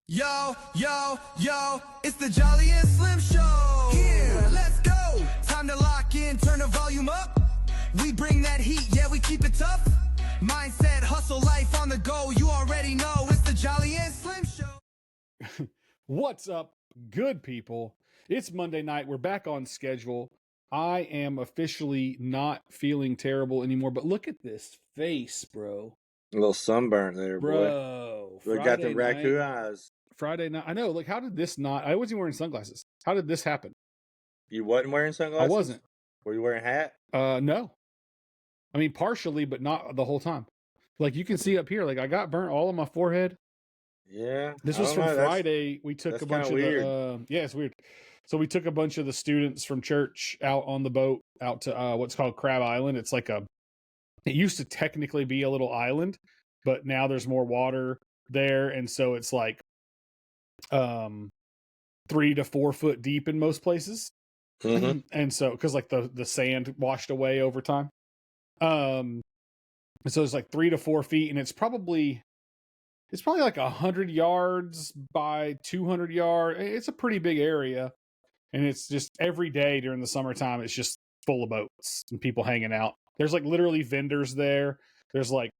Yo, yo, yo, it's the Jolly and Slim Show. Here, let's go. Time to lock in, turn the volume up. We bring that heat, yeah, we keep it tough. Mindset, hustle, life on the go. You already know it's the Jolly and Slim Show. What's up, good people? It's Monday night. We're back on schedule. I am officially not feeling terrible anymore, but look at this face, bro. A little sunburn there, boy. Bro, We got the raccoon eyes. Friday night. I know. Like, how did this not? I wasn't wearing sunglasses. How did this happen? You wasn't wearing sunglasses? I wasn't. Were you wearing a hat? No. I mean, partially, but not the whole time. Like, you can see up here, like, I got burnt all on my forehead. Yeah. This was from Friday. We took a bunch of the. Yeah, it's weird. So we took a bunch of the students from church out on the boat out to what's called Crab Island. It's like it used to technically be a little island, but now there's more water there, and so it's like 3 to 4 foot deep in most places. Mm-hmm. And so because like the sand washed away over time, and so it's like 3 to 4 feet, and it's probably like 100 yards by 200 yards. It's a pretty big area, and it's just every day during the summertime it's just full of boats and people hanging out. There's like literally vendors there. There's like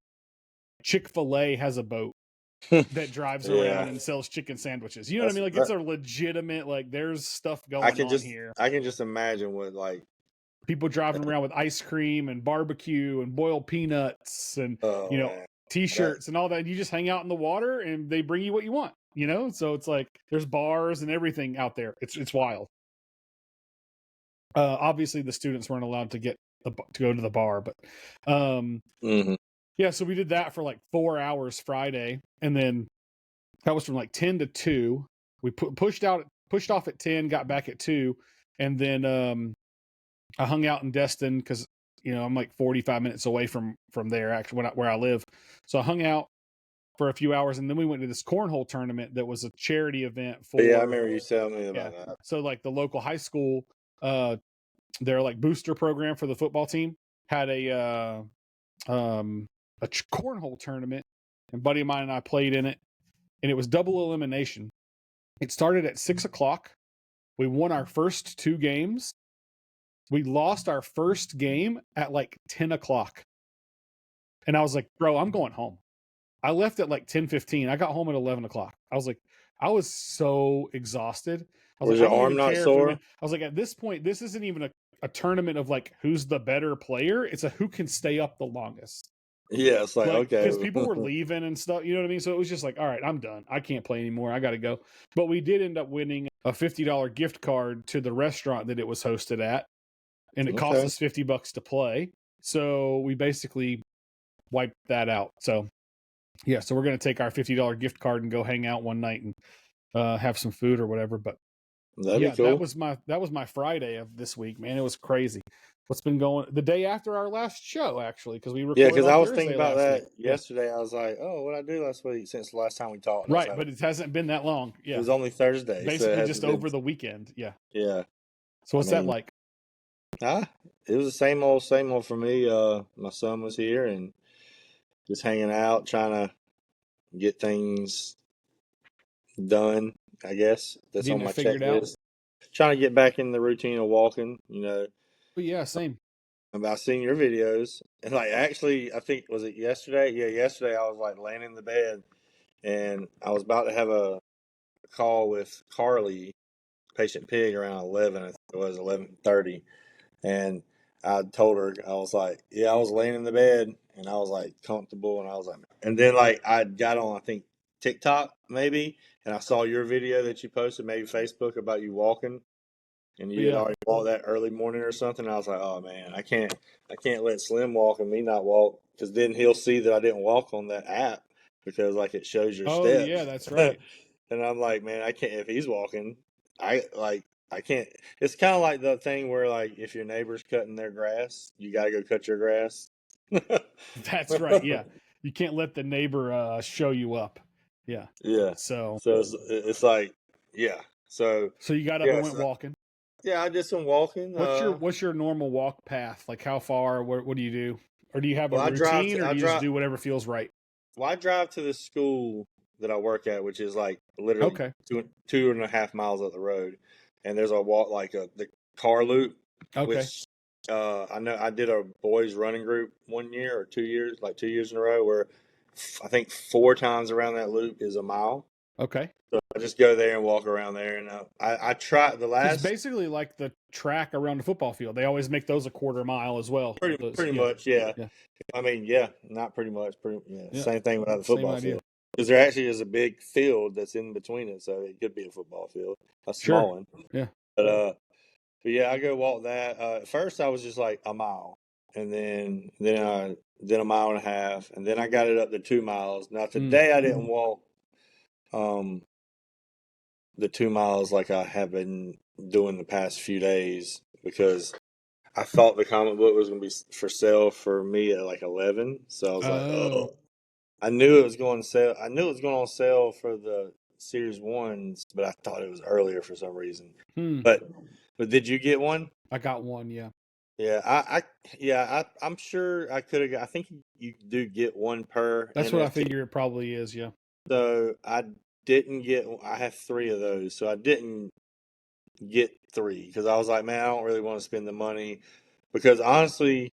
Chick-fil-A has a boat that drives around and sells chicken sandwiches. You know what I mean? Like, it's a legitimate, like, there's stuff going on here. I can just imagine what, like, people driving around with ice cream and barbecue and boiled peanuts and t-shirts and all that. You just hang out in the water and they bring you what you want, you know? So it's like there's bars and everything out there. It's wild. Obviously the students weren't allowed to go to the bar, but yeah, so we did that for like 4 hours Friday, and then that was from like 10 to 2. We pushed off at 10, got back at 2, and then I hung out in Destin because I'm like 45 minutes away from there, actually, where I live. So I hung out for a few hours, and then we went to this cornhole tournament that was a charity event for. Yeah, I remember you telling me about that. So like the local high school, their like booster program for the football team had a cornhole tournament, and a buddy of mine and I played in it, and it was double elimination. It started at 6:00. We won our first 2 games. We lost our first game at like 10:00. And I was like, bro, I'm going home. I left at like 10:15. I got home at 11:00. I was like, I was so exhausted. Was your arm not sore? I was like, at this point, this isn't even a tournament of like who's the better player. It's a who can stay up the longest. Yeah, it's like okay. Because people were leaving and stuff, you know what I mean? So it was just like, all right, I'm done. I can't play anymore. I got to go. But we did end up winning a $50 gift card to the restaurant that it was hosted at. And it cost us $50 to play. So we basically wiped that out. So yeah, so we're going to take our $50 gift card and go hang out one night and have some food or whatever. But that'd be cool. that was my Friday of this week, man. It was crazy. What's been going the day after our last show, actually, because we recorded. Yeah, because I was thinking about that yesterday. I was like, oh, what did I do last week since the last time we talked? Right, but it hasn't been that long. Yeah, it was only Thursday. Basically, just over the weekend. Yeah. Yeah. So what's that like? It was the same old for me. My son was here and just hanging out, trying to get things done. I guess that's on my checklist. Trying to get back in the routine of walking. But yeah, same. I've seen your videos, and like actually, I think was it yesterday? Yeah, yesterday I was like laying in the bed, and I was about to have a call with Carly, Patient Pig, around 11. I think it was 11:30, and I told her, I was like, yeah, I was laying in the bed, and I was like comfortable, and I was like, and then like I got on, I think TikTok maybe, and I saw your video that you posted, maybe Facebook, about you walking. And you had already walked that early morning or something. And I was like, oh man, I can't let Slim walk and me not walk, because then he'll see that I didn't walk on that app, because like it shows your steps. Oh yeah, that's right. And I'm like, man, I can't. If he's walking, I can't. It's kind of like the thing where like if your neighbor's cutting their grass, you gotta go cut your grass. That's right. Yeah, you can't let the neighbor show you up. Yeah. Yeah. So it's like, yeah. So you got up and went walking. Yeah, I did some walking. What's your normal walk path? Like how far? What do you do? Or do you have a routine, or do you just do whatever feels right? Well, I drive to the school that I work at, which is like literally Okay. 2.5 miles up the road, and there's a walk like the car loop, Okay. which I know I did a boys running group 1 year or 2 years, like 2 years in a row, where I think 4 times around that loop is a mile. Okay. So I just go there and walk around there, and I try the It's last basically like the track around the football field. They always make those a quarter mile as well. pretty much, yeah. Yeah. I mean, yeah, not pretty much, Yeah. same thing without the Same football idea. field. Because there actually is a big field that's in between it, so it could be a football field, a small Sure. one. Yeah. But yeah, I go walk that. At first, I was just like a mile, and then a mile and a half, and then I got it up to 2 miles. Now today I didn't walk the 2 miles like I have been doing the past few days because I thought the comic book was going to be for sale for me at like 11. So I was like, oh, I knew it was going to sell. I knew it was going on sale for the Series 1s, but I thought it was earlier for some reason. But did you get one? I got one, yeah. Yeah, I'm sure I could have got, I think you do get one per That's NFT. what I figure it probably is, yeah. So I didn't get, I have 3 of those. So I didn't get 3 because I was like, man, I don't really want to spend the money because honestly,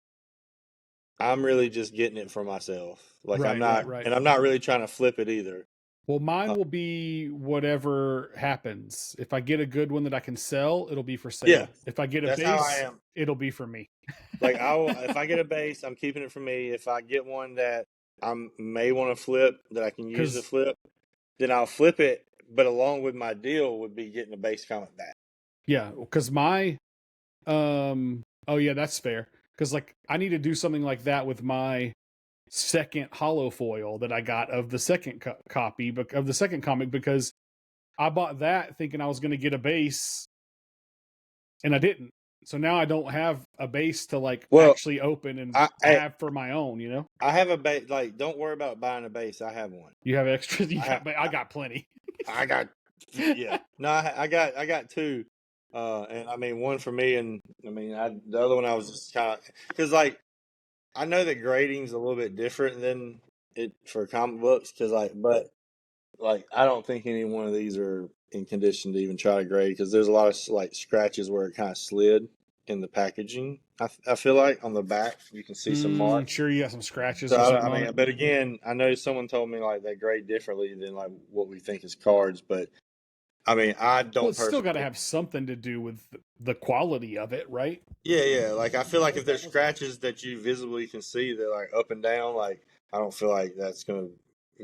I'm really just getting it for myself. Like I'm not, Right. and I'm not really trying to flip it either. Well, mine will be whatever happens. If I get a good one that I can sell, it'll be for sale. Yeah, if I get a that's how I base, am. it'll be for me. Like if I get a base, I'm keeping it for me. If I get one that I may want to flip, that I can use to flip, then I'll flip it. But along with my deal would be getting a base comic back. Yeah, because my, oh yeah, that's fair. Because like I need to do something like that with my second hollow foil that I got of the second copy of the second comic, because I bought that thinking I was going to get a base, and I didn't. So now I don't have a base to like actually open and have for my own. You know, I have a base. Like, don't worry about buying a base. I have one. You have extras. I got plenty. I got, yeah. No, I got 2. And I mean, one for me, and I mean, the other one I was just kind of, because like, I know that grading's a little bit different than it for comic books, because but like, I don't think any one of these are in condition to even try to grade, because there's a lot of like scratches where it kind of slid in the packaging. I feel like on the back you can see some marks. Sure, you got some scratches. So I mean, but again, I know someone told me like they grade differently than like what we think is cards, but I mean, I don't. Well, it's still got to have something to do with the quality of it, right? Yeah. Like I feel like if there's scratches that you visibly can see, they're like up and down. Like I don't feel like that's gonna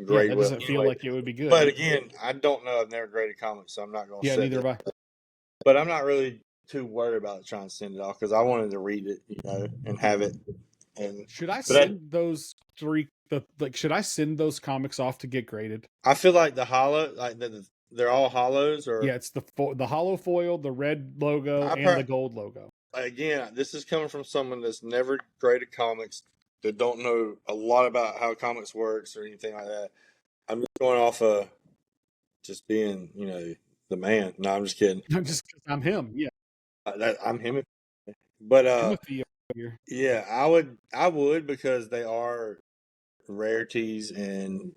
grade. Yeah, that doesn't feel like it would be good. But again, I don't know. I've never graded comics, so I'm not gonna. Yeah, neither have I. But I'm not really too worried about trying to send it off because I wanted to read it, and have it. And should I send those 3? Should I send those comics off to get graded? I feel like the hollow, like they're all hollows, or yeah, it's the hollow foil, the red logo, and the gold logo. Again, this is coming from someone that's never graded comics, that don't know a lot about how comics works or anything like that. I'm just going off of just being, the man. No, I'm just kidding. I'm him. Yeah, I'm him. But yeah, I would because they are rarities and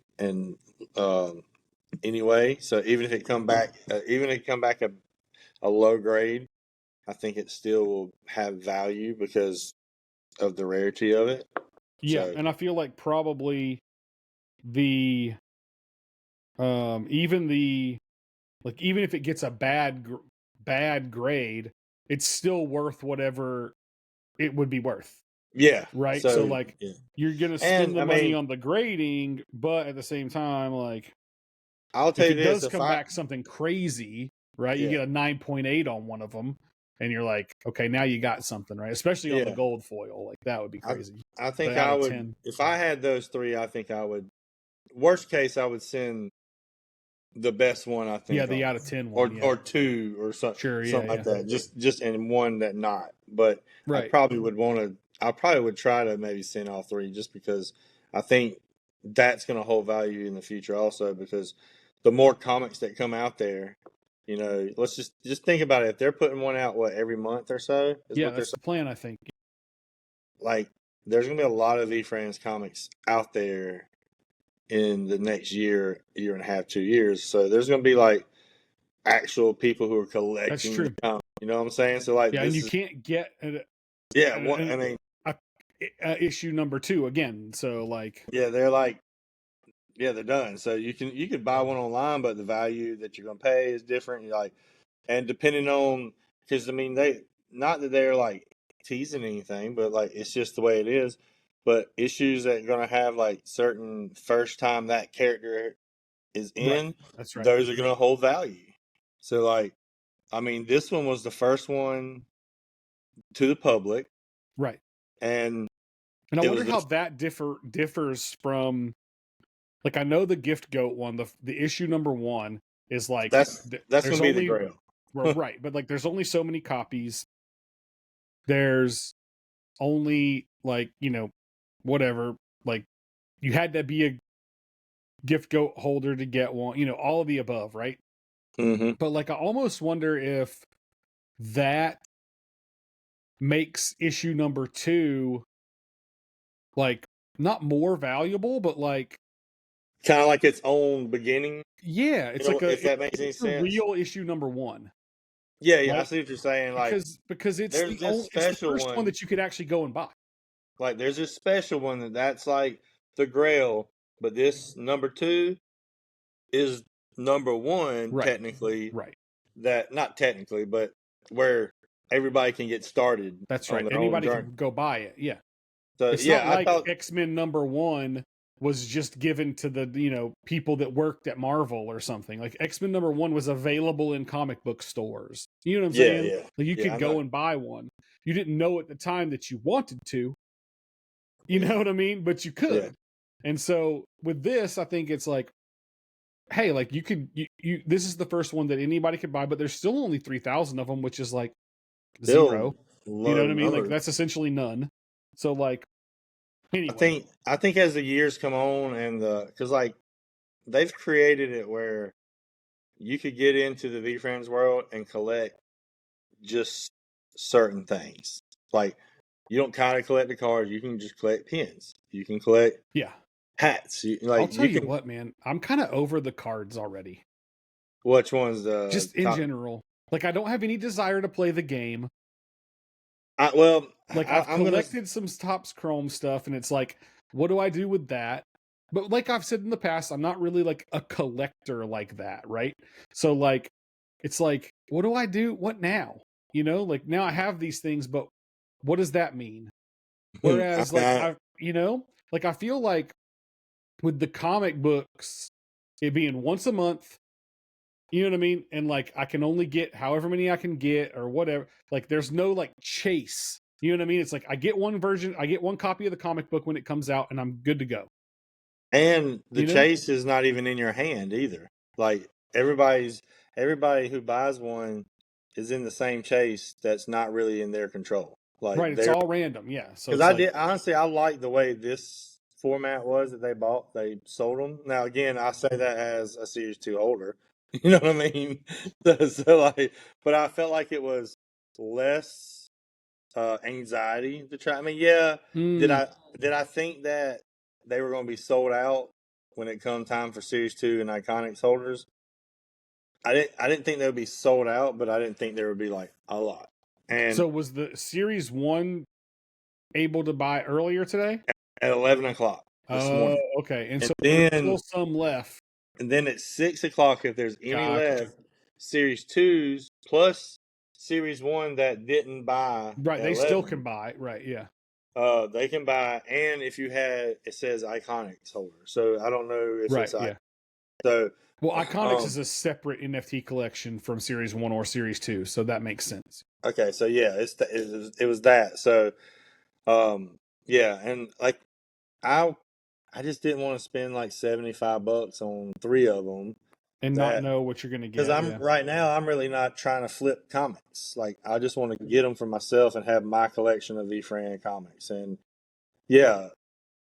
anyway. So even if it come back, a low grade, I think it still will have value because of the rarity of it. Yeah, and I feel like probably even if it gets a bad grade, it's still worth whatever it would be worth. Yeah. Right. So like, you're gonna spend the money on the grading, but at the same time, like, I'll tell you this: if it does come back something crazy, right? You get a 9.8 on one of them, and you're like, okay, now you got something, right? Especially on the gold foil, like that would be crazy. I think I would, 10. If I had those 3, I think I would. Worst case, I would send the best one. I think, the out of 10 one, or 2 or something, something like that. Just in one that not, but right. I probably would want to. I probably would try to maybe send all 3, just because I think that's going to hold value in the future. Also, because the more comics that come out there, let's just think about it. If they're putting one out, every month or so? That's the plan, I think. Like, there's going to be a lot of VFRIENDS comics out there in the next year and a half, 2 years. So there's going to be like actual people who are collecting true. the comic. You know what I'm saying? So like, Yeah, and this you is can't get I mean, issue number 2 again. So like, yeah, they're done. So you could buy one online, but the value that you're going to pay is different. You're like, and depending on, because I mean, they, not that they're like teasing anything, but like it's just the way it is. But issues that are going to have like certain first time that character is in, right, that's right. those are going to hold value. So like, I mean, this one was the first one to the public, Right. and And I it wonder was how that differs from, like, I know the Gift Goat one, the issue number 1 is like, that's there's going to be the only, grail. well, right, but like there's only so many copies. There's only like, whatever, like you had to be a Gift Goat holder to get one, all of the above, right? Mm-hmm. But like I almost wonder if that makes issue number 2 like not more valuable, but like, Kind of like its own beginning. yeah, it's like If that makes any it's a sense. real issue number 1, Yeah, I right? see what you're saying. Like, Because it's there's this it's the special first one one. that you could actually go and buy. Like, there's this special one that's like the Grail, but this number 2 is number 1 Right. technically. Right. That, not technically, but where everybody can get started. That's on right. their own Anybody journey. can go buy it. Yeah. So It's yeah, not I like thought X-Men number 1 was just given to the, people that worked at Marvel or something. Like X-Men number 1 was available in comic book stores. You know what I'm saying? yeah. Like you Yeah, could I go know. and buy one. You didn't know at the time that you wanted to. You know what I mean? But you could. Yeah. And so with this, I think it's like, hey, like you could you this is the first one that anybody could buy, but there's still only 3,000 of them, which is like Still 0. low You know what I mean? Like number. that's essentially none. So like, anyway, I think as the years come on and because like they've created it where you could get into the VFRIENDS world and collect just certain things. Like, you don't kind of collect the cards, you can just collect pins. You can collect yeah. hats. I'll tell you what, man, I'm kind of over the cards already. Which one's the Just in general. Like I don't have any desire to play the game. Like I've collected some Topps Chrome stuff, and it's like, what do I do with that? But like I've said in the past, I'm not really like a collector like that, right? So like, it's like, what do I do? What now? Like now I have these things, but what does that mean? Whereas like like I feel like with the comic books, it being once a month, you know what I mean? And like I can only get however many I can get or whatever. Like there's no like chase. You know what I mean? It's like I get one copy of the comic book when it comes out, and I'm good to go. And the chase is not even in your hand either. Like everybody who buys one is in the same chase that's not really in their control. Like right, it's all random, yeah. So because I like the way this format was that they sold them. Now again, I say that as a Series 2 holder. You know what I mean? so like, but I felt like it was less anxiety to try. I mean, yeah. Did I think that they were going to be sold out when it come time for Series 2 and Iconics holders? I didn't think they would be sold out, but I didn't think there would be like a lot. And so was the Series 1 able to buy earlier today? At 11 o'clock this morning. Okay. And so then there's still some left. And then at 6 o'clock, if there's any left, Series 2s plus Series 1 that didn't buy. Right, they still can buy. Right, yeah. They can buy, and if you had, it says Iconics holder. So I don't know if it's yeah. So well, Iconics is a separate NFT collection from Series 1 or Series 2, so that makes sense. Okay, so yeah, it was that. So yeah, and like I just didn't want to spend like $75 on 3 of them. And not know what you're going to get. Because right now, I'm really not trying to flip comics. Like, I just want to get them for myself and have my collection of VFRIEND comics. And yeah,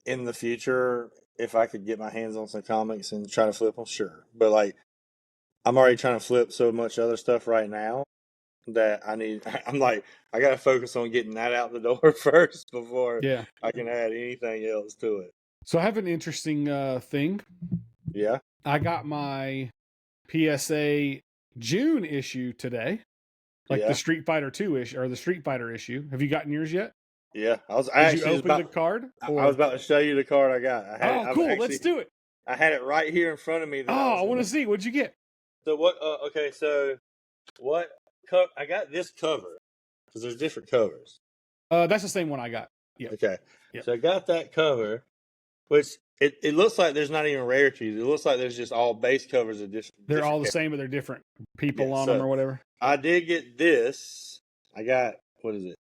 in the future, if I could get my hands on some comics and try to flip them, sure. But like, I'm already trying to flip so much other stuff right now that I'm like, I got to focus on getting that out the door first before I can add anything else to it. So I have an interesting thing. Yeah. I got my PSA June issue today, like Yeah. the Street Fighter 2 issue or the Street Fighter issue. Have you gotten yours yet? Yeah. I Did you actually was open the about card? I was about to show you the card I got. I had it. Oh, cool. Let's do it. I had it right here in front of me. That Oh, I want to see. What'd you get? So what? Okay, so what? I got this cover because there's different covers. That's the same one I got. Yeah. Okay. Yep. So I got that cover, which it looks like there's not even rarities. It looks like there's just all base covers of different. They're all the same, but they're different people Yeah, on so them or whatever. I did get this. I got, what is it?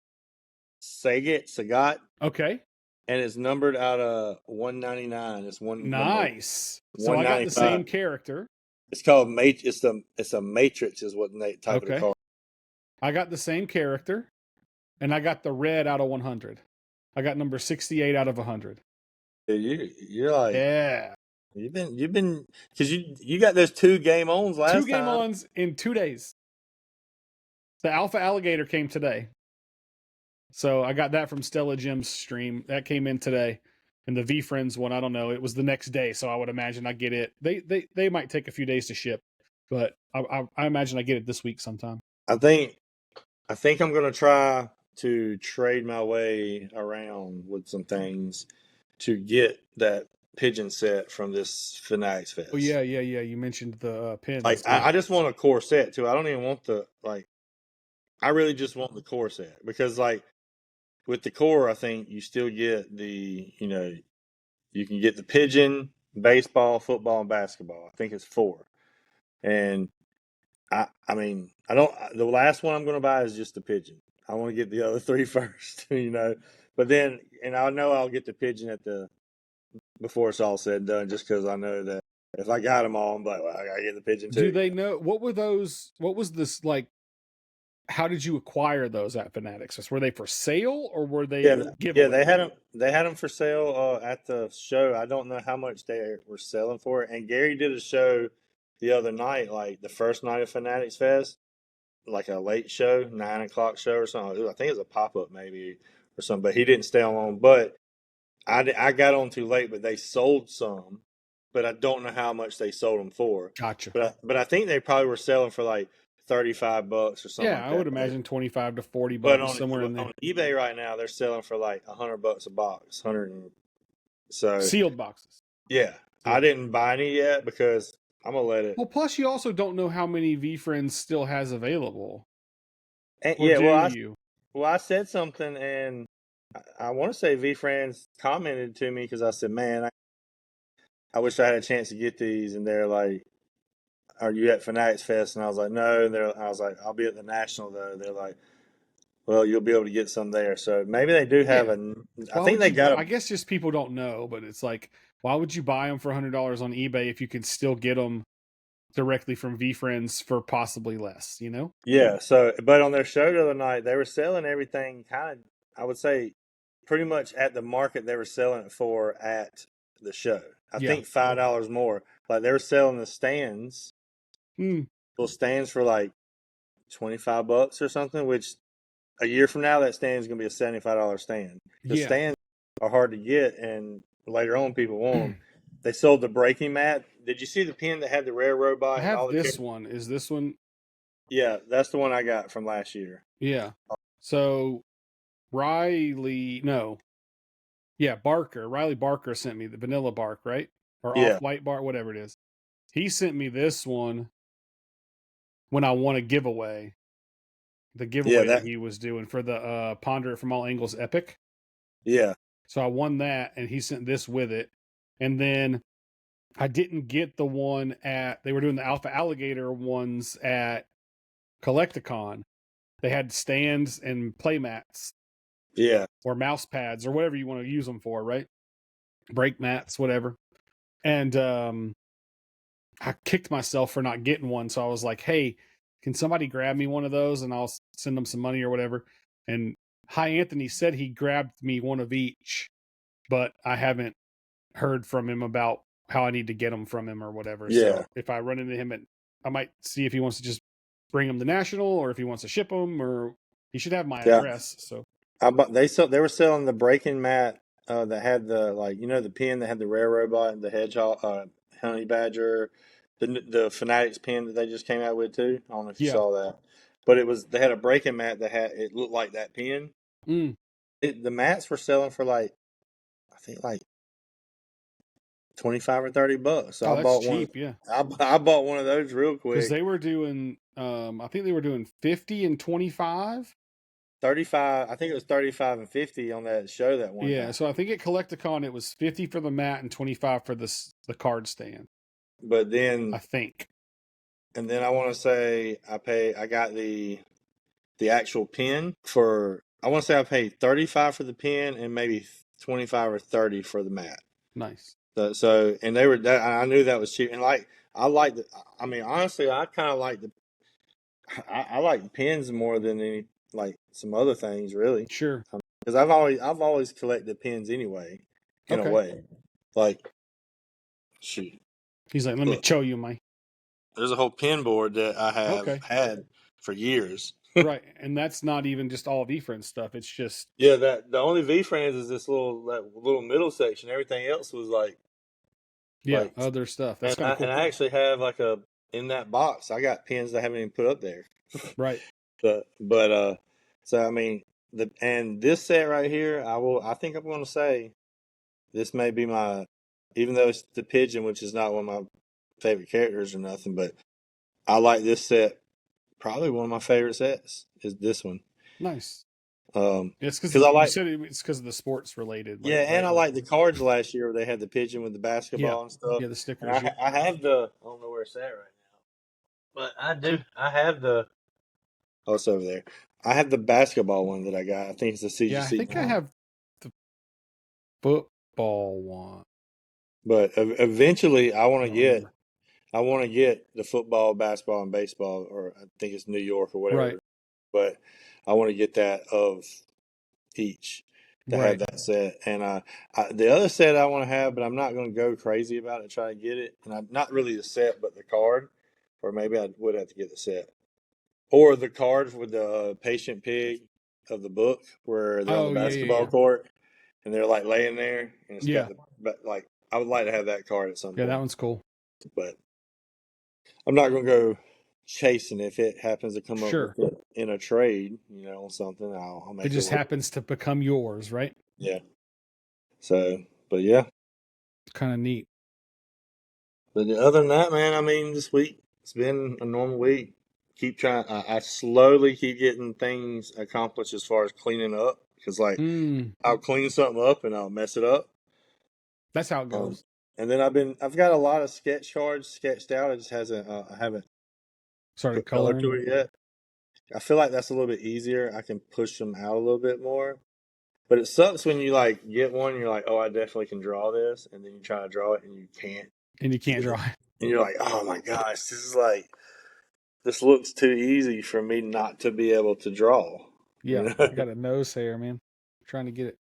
Sagat. Okay. And it's numbered out of 199. It's one. Nice. So I got the same character. It's called It's a Matrix is what the type of the card. I got the same character, and I got the red out of 100. I got number 68 out of 100. You're like, yeah. You've been because you got those 2 game ons last time. 2 game ons in 2 days. The Alpha Alligator came today. So I got that from Stella Jim's stream. That came in today. And the VFRIENDS one, I don't know. It was the next day, so I would imagine I get it. They might take a few days to ship, but I imagine I get it this week sometime. I think I'm gonna try to trade my way around with some things to get that pigeon set from this Fanatics Fest. Oh yeah. You mentioned the pins. Like I just want a core set too. I don't even want I really just want the core set because with the core, I think you still get you can get the pigeon, baseball, football, and basketball. I think it's 4. And I mean, the last one I'm going to buy is just the pigeon. I want to get the other 3 first, but then, and I know I'll get the pigeon before it's all said and done, just because I know that if I got them all, I'm like, well, I got to get the pigeon too. Do they know, what were those, what was this how did you acquire those at Fanatics? Were they for sale or were they giveaway? Yeah, they had them for sale at the show. I don't know how much they were selling for it. And Gary did a show the other night, like the first night of Fanatics Fest, like a late show, 9 o'clock show or something. I think it was a pop-up maybe or something, but he didn't stay on long. But I got on too late, but they sold some, but I don't know how much they sold them for. Gotcha. But I think they probably were selling for like $35 or something. Yeah, I would imagine $25 to $40 but somewhere in there. On eBay right now, they're selling for like $100 a box, sealed boxes. Yeah, I didn't buy any yet because I'm gonna let it. Well, plus you also don't know how many VFRIENDS still has available. And, I said something, and I want to say VFRIENDS commented to me because I said, "Man, I wish I had a chance to get these," and they're like, "Are you at Fanatics Fest?" And I was like, "No." And I was like, "I'll be at the National though." They're like, "Well, you'll be able to get some there." So maybe they do have I think they got. I guess just people don't know, but it's like, why would you buy them for $100 on eBay if you can still get them directly from VFRIENDS for possibly less? Yeah. So, but on their show the other night, they were selling everything kind of. I would say, pretty much at the market they were selling it for at the show. I think $5 more. Like they were selling the stands. Those stands for like $25 or something, which a year from now that stand is going to be a $75 stand. The stands are hard to get, and later on people want them. They sold the breaking mat. Did you see the pin that had the rare robot? I have this one. Is this one? Yeah, that's the one I got from last year. Yeah. So Riley Barker sent me the vanilla bark, right? Or off-white bark, whatever it is. He sent me this one when I won a giveaway. The giveaway that he was doing for the Ponder It From All Angles Epic. Yeah. So I won that, and he sent this with it. And then I didn't get the one they were doing the Alpha Alligator ones at Collecticon. They had stands and play mats. Yeah. Or mouse pads or whatever you want to use them for, right? Brake mats, whatever. And I kicked myself for not getting one. So I was like, hey, can somebody grab me one of those and I'll send them some money or whatever? And Hi Anthony said he grabbed me one of each, but I haven't heard from him about how I need to get them from him or whatever. Yeah. So if I run into him, I might see if he wants to just bring them to National or if he wants to ship them, or he should have my address. So they were selling the breaking mat that had the the pin that had the rare robot, the hedgehog, honey badger, the Fanatics pin that they just came out with too. I don't know if you saw that, but they had a breaking mat that it looked like that pin. The mats were selling for I think $25 or $30. So I bought cheap, one. I bought one of those real quick because they were doing. I think they were doing 50 and 25. 35. I think it was 35 and 50 on that show that one. Yeah, time. so I think at Collecticon it was 50 for the mat and 25 for the card stand. But then I think, and then I want to say I got the actual pin for. I want to say I paid 35 for the pin and maybe 25 or 30 for the mat. Nice. So and they were. I knew that was cheap, and I like the. I mean, honestly, I kind of like the. I like pins more than any some other things, really. Sure. Because I've always collected pins anyway, in a way. Shoot. He's like, let me show you, Mike. There's a whole pin board that I have had for years. Right, and that's not even just all VFRIENDS stuff. It's just the only VFRIENDS is this little middle section. Everything else was other stuff. That's kind of cool. And I actually have in that box, I got pins that I haven't even put up there. Right. So I mean this set right here, I think I'm going to say this may be even though it's the pigeon, which is not one of my favorite characters or nothing, but I like this set. Probably one of my favorite sets is this one. Nice. It's because it's because of the sports related. And I like the cards last year where they had the pigeon with the basketball and stuff. Yeah, the stickers. I have I don't know where it's at right now, but I do. I have the. Oh, it's over there. I have the basketball one that I got. I think it's the CGC. Yeah, I think I have the football one. But eventually, I want to get the football, basketball, and baseball, or I think it's New York or whatever. Right. But I want to get that of each to have that set. And the other set I want to have, but I'm not going to go crazy about it, try to get it. And not really the set, but the card. Or maybe I would have to get the set. Or the card with the patient pig of the book where they're on the basketball court and they're laying there. And it's got I would like to have that card at some point. Yeah, that one's cool. But I'm not going to go chasing if it happens to come up with it in a trade, something. I'll make it just happens to become yours, right? Yeah. So, but yeah. It's kind of neat. But other than that, man, I mean, this week, it's been a normal week. Keep trying. I slowly keep getting things accomplished as far as cleaning up. Because, I'll clean something up and I'll mess it up. That's how it goes. And then I've got a lot of sketch cards sketched out. I just I haven't started put color to it yet. I feel like that's a little bit easier. I can push them out a little bit more. But it sucks when you get one and you're like, oh, I definitely can draw this. And then you try to draw it and you can't. And you can't draw it. And you're like, oh my gosh, this looks too easy for me not to be able to draw. Yeah, I got a nose hair, man. I'm trying to get it.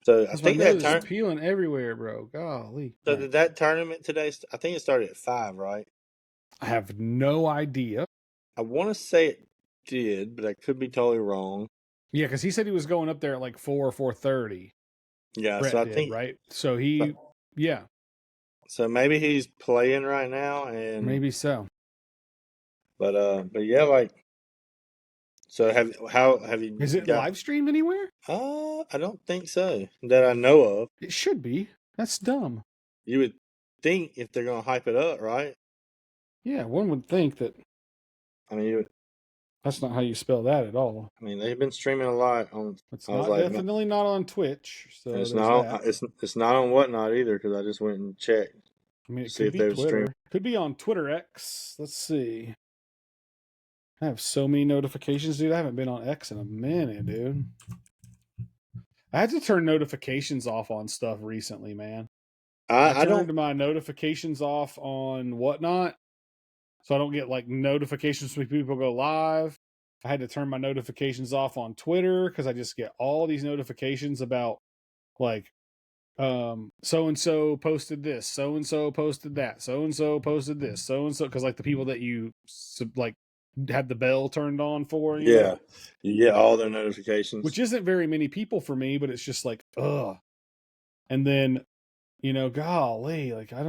So I think that is peeling everywhere, bro. Golly. So did that tournament today? I think it started at 5, right? I have no idea. I want to say it did, but I could be totally wrong. Yeah, because he said he was going up there at 4 or 4:30. Yeah, Brett so I think right. So yeah. So maybe he's playing right now, and maybe so. But yeah, so have you? Is it live streamed anywhere? I don't think so that I know of. It should be. That's dumb. You would think if they're gonna hype it up, right? Yeah, one would think that. I mean, that's not how you spell that at all. I mean, they've been streaming a lot on. It's definitely not on Twitch. So it's not. It's not on Whatnot either because I just went and checked. I mean, it could be Twitter. Could be on Twitter X. Let's see. I have so many notifications, dude. I haven't been on X in a minute, dude. I had to turn notifications off on stuff recently, man. I turned my notifications off on Whatnot, so I don't get notifications when people go live. I had to turn my notifications off on Twitter because I just get all these notifications about so-and-so posted this, so-and-so posted that, so-and-so posted this, so-and-so, because the people that you had the bell turned on for, you know? You get all their notifications, which isn't very many people for me, but it's just ugh. And then, golly, like I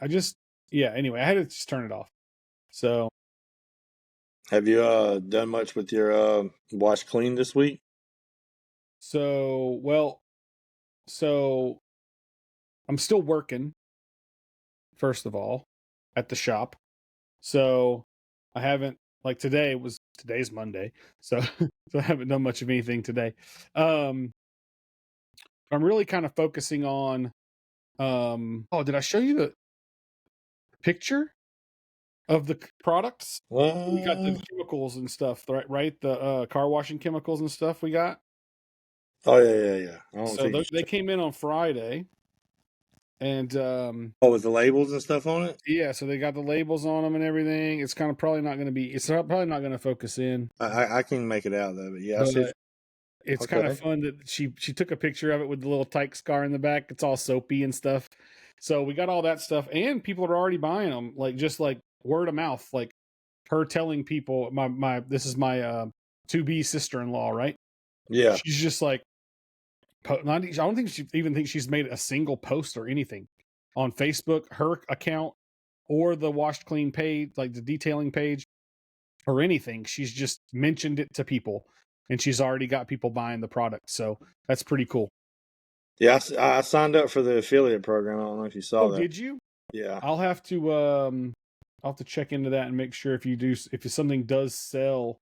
just, yeah. Anyway, I had to just turn it off. So, Have you done much with your wash clean this week? so I'm still working. First of all, at the shop. So I haven't, like, today's Monday, so so I haven't done much of anything today. I'm really kind of focusing on oh, did I show you the picture of the products? We got the What? chemicals and stuff, right? The car washing chemicals and stuff we got. Oh yeah. I don't So think. they came in on Friday, and Oh, with the labels and stuff on it. yeah, so they got the labels on them and everything. It's kind of probably not going to be. It's probably not going to focus in. I can make it out though, but yeah, I see. But it's kind of Okay. fun that she took a picture of it with the little tyke scar in the back. It's all soapy and stuff. So we got all that stuff, and people are already buying them, like just like word of mouth, like her telling people. This is my to be sister-in-law, right? Yeah. She's just like, I don't think she even thinks she's made a single post or anything on Facebook, her account, or the washed clean page, like the detailing page, or anything. She's just mentioned it to people, and she's already got people buying the product. So that's pretty cool. Yeah, I signed up for the affiliate program. I don't know if you saw Oh, that. did you? Yeah. I'll have to check into that and make sure if something does sell,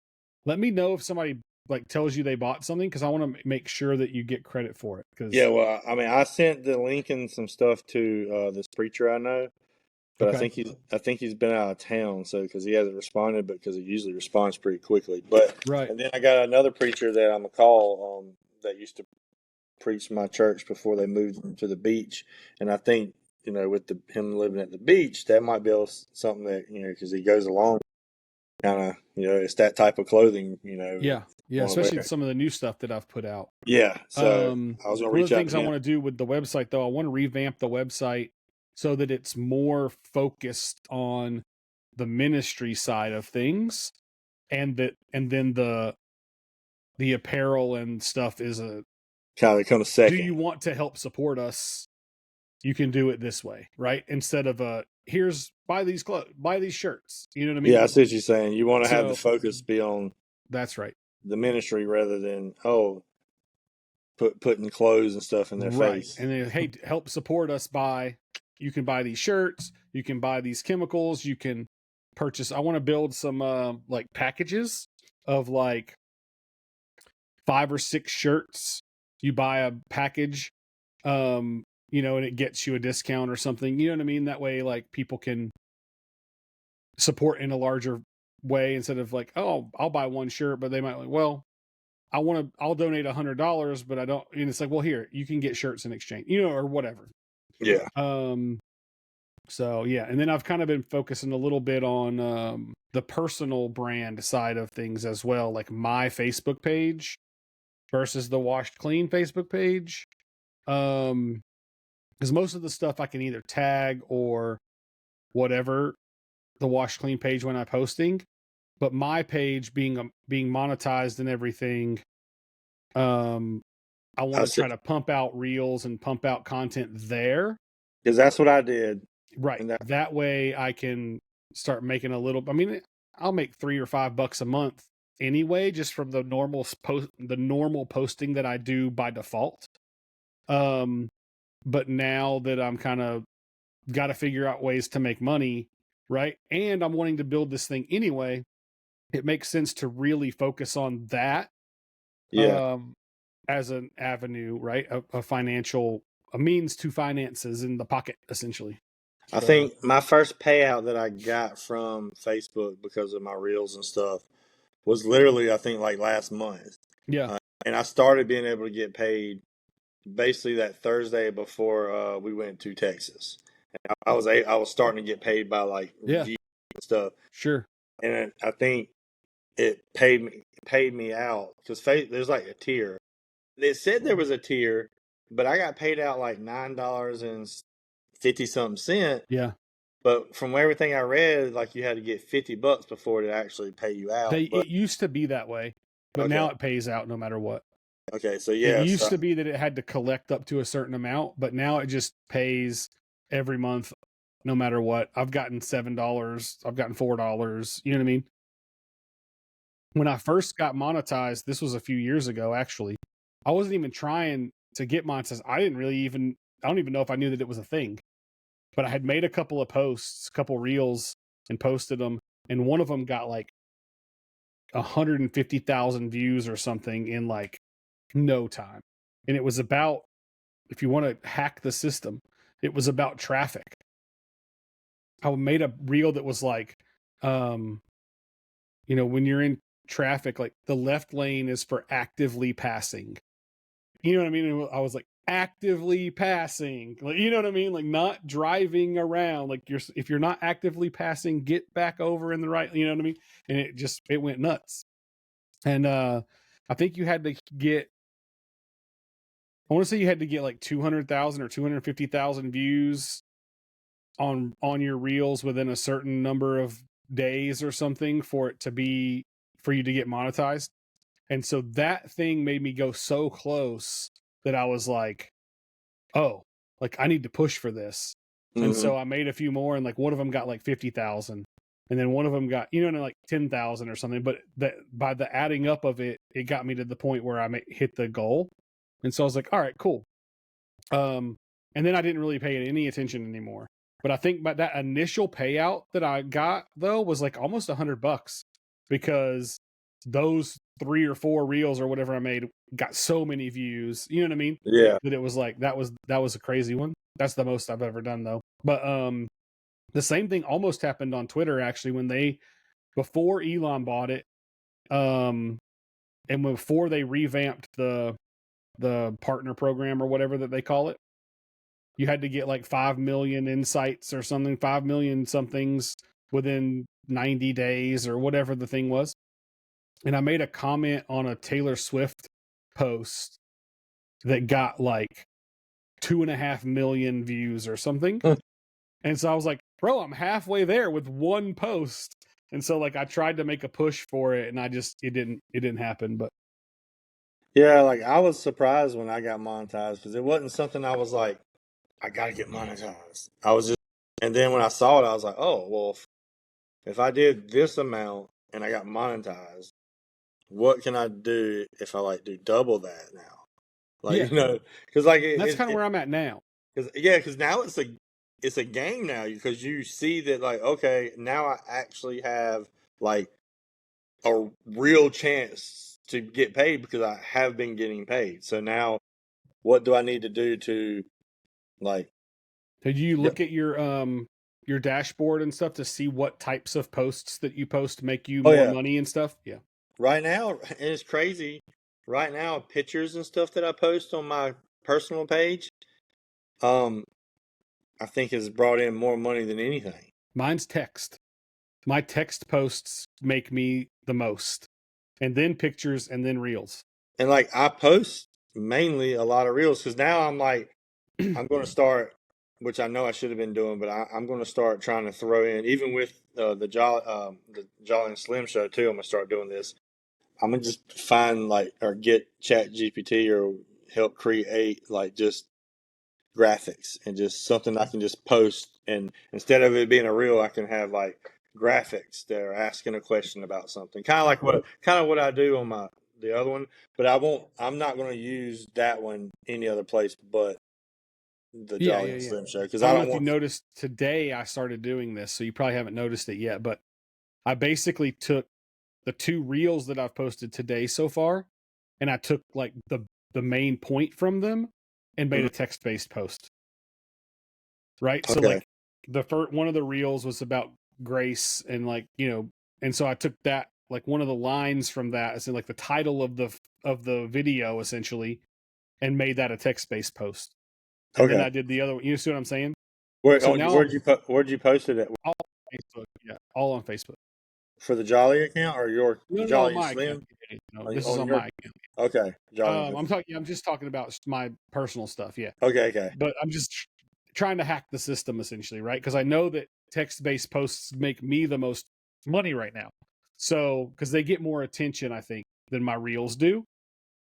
let me know if somebody like tells you they bought something, because I want to make sure that you get credit for it. Because Yeah, well, I mean, I sent the link and some stuff to this preacher I know, but okay, I think he's been out of town, so because he hasn't responded, but because he usually responds pretty quickly. But right, and then I got another preacher that I'm gonna call that used to preach my church before they moved to the beach, and I think with him living at the beach, that might be something that because he goes along, kind of it's that type of clothing yeah, wanna especially wear. some of the new stuff that I've put out. Yeah, so I was gonna One of reach the out things to I him. want to do with the website, though, I want to revamp the website so that it's more focused on the ministry side of things, and then the apparel and stuff is Kind of come a do second. you want to help support us? You can do it this way, right? Instead of here's buy these clothes, buy these shirts. You know what I mean? Yeah, I see what you're saying. You want to have the So focus be on that's right. the ministry rather than putting clothes and stuff in their Right. face. And then, hey, help support us by, you can buy these shirts, you can buy these chemicals, you can purchase. I want to build some like packages of like 5 or 6 shirts. You buy a package, and it gets you a discount or something. You know what I mean? That way, like, people can support in a larger way instead of like, oh, I'll buy one shirt, but they might like, well, I'll donate $100, but I don't. And it's like, well, here, you can get shirts in exchange, or whatever. Yeah. So yeah, and then I've kind of been focusing a little bit on the personal brand side of things as well, like my Facebook page versus the Washed Clean Facebook page. Because most of the stuff I can either tag or whatever the Washed Clean page when I'm posting, but my page being monetized and everything, I want to try to pump out reels and pump out content there. Because that's what I did. Right. And That way I can start making a little, I mean, I'll make $3 or $5 a month anyway, just from the normal posting that I do by default. But now that I'm kind of got to figure out ways to make money, right? And I'm wanting to build this thing anyway, it makes sense to really focus on that. Yeah. As an avenue, right? A means to finances in the pocket, essentially. I think my first payout that I got from Facebook because of my reels and stuff was literally, I think, like last month. Yeah. And I started being able to get paid basically that Thursday before we went to Texas. And I was starting to get paid by like views and stuff. Sure. And I think it paid me out because there's like a tier. It said there was a tier, but I got paid out like $9.50 something cent. Yeah. But from everything I read, like you had to get $50 before it actually pay you out. It used to be that way, but now it pays out no matter what. Okay, so It yeah, used so to be that it had to collect up to a certain amount, but now it just pays every month, no matter what. I've gotten $7, I've gotten $4. You know what I mean? When I first got monetized, this was a few years ago, actually. I wasn't even trying to get monetized. I don't even know if I knew that it was a thing. But I had made a couple of posts, a couple reels, and posted them, and one of them got like 150,000 views or something in like no time. And it was about, if you want to hack the system, it was about traffic. I made a reel that was like, when you're in traffic, like the left lane is for actively passing. You know what I mean? And I was like, actively passing, like, you know what I mean? Like not driving around, like if you're not actively passing, get back over in the right, you know what I mean? And it went nuts. And I think you had to get, I want to say you had to get like 200,000 or 250,000 views on your reels within a certain number of days or something for you to get monetized. And so that thing made me go so close that I was like, oh, like I need to push for this. And so I made a few more, and like one of them got like 50,000, and then one of them got, like 10,000 or something. But that by the adding up of it, it got me to the point where I hit the goal. And so I was like, all right, cool. And then I didn't really pay it any attention anymore. But I think by that initial payout that I got though was like almost $100, because those 3 or 4 reels or whatever I made got so many views. You know what I mean? yeah. That it was like that was a crazy one. That's the most I've ever done though. But the same thing almost happened on Twitter actually, when before Elon bought it, and before they revamped the partner program or whatever that they call it. You had to get like 5 million insights or something, 5 million somethings within 90 days or whatever the thing was. And I made a comment on a Taylor Swift post that got like 2.5 million views or something. And so I was like, bro, I'm halfway there with one post. And so like I tried to make a push for it, and it didn't happen. But Yeah, like I was surprised when I got monetized because it wasn't something I was like, I gotta get monetized. I was just, and then when I saw it, I was like, oh, well, if I did this amount and I got monetized, what can I do if I like do double that now? Like, yeah, because like that's kind of where I'm at now. because now it's a game now because you see that like, okay, now I actually have like a real chance to get paid because I have been getting paid. So now, what do I need to do to like? Did you look at your dashboard and stuff to see what types of posts that you post make you Oh more yeah, money and stuff? Yeah. right now, and it's crazy. Right now, pictures and stuff that I post on my personal page, um, I think has brought in more money than anything. Mine's text. My text posts make me the most. And then pictures and then reels. And like I post mainly a lot of reels because now I'm like, I'm going to start, which I know I should have been doing, but I'm going to start trying to throw in, even with the Jolly and Slim show too. I'm going to start doing this. I'm gonna just find like or get Chat GPT or help create like just graphics and just something I can just post, and instead of it being a reel, I can have like graphics that are asking a question about something, kind of what I do on the other one, but I'm not going to use that one any other place but the Jolly and Yeah. Slim show because I I don't know don't if you want. noticed today I started doing this, so you probably haven't noticed it yet, but I basically took the 2 reels that I've posted today so far, and I took like the main point from them and made a text-based post. Right? So Okay. like one of the reels was about grace, and like, and so I took that, like one of the lines from that, as in like the title of the video essentially, and made that a text-based post. And then Okay. I did the other one. You see what I'm saying? Where So now where'd you post it at? all on Facebook. Yeah, all on Facebook. For the Jolly account or your No, Jolly and my account. Slim? This is On on your my account. Okay, Jolly. I'm just talking about my personal stuff. Yeah, Okay. but I'm just trying to hack the system essentially, right? Because I know that text-based posts make me the most money right now. So, because they get more attention, I think, than my reels do.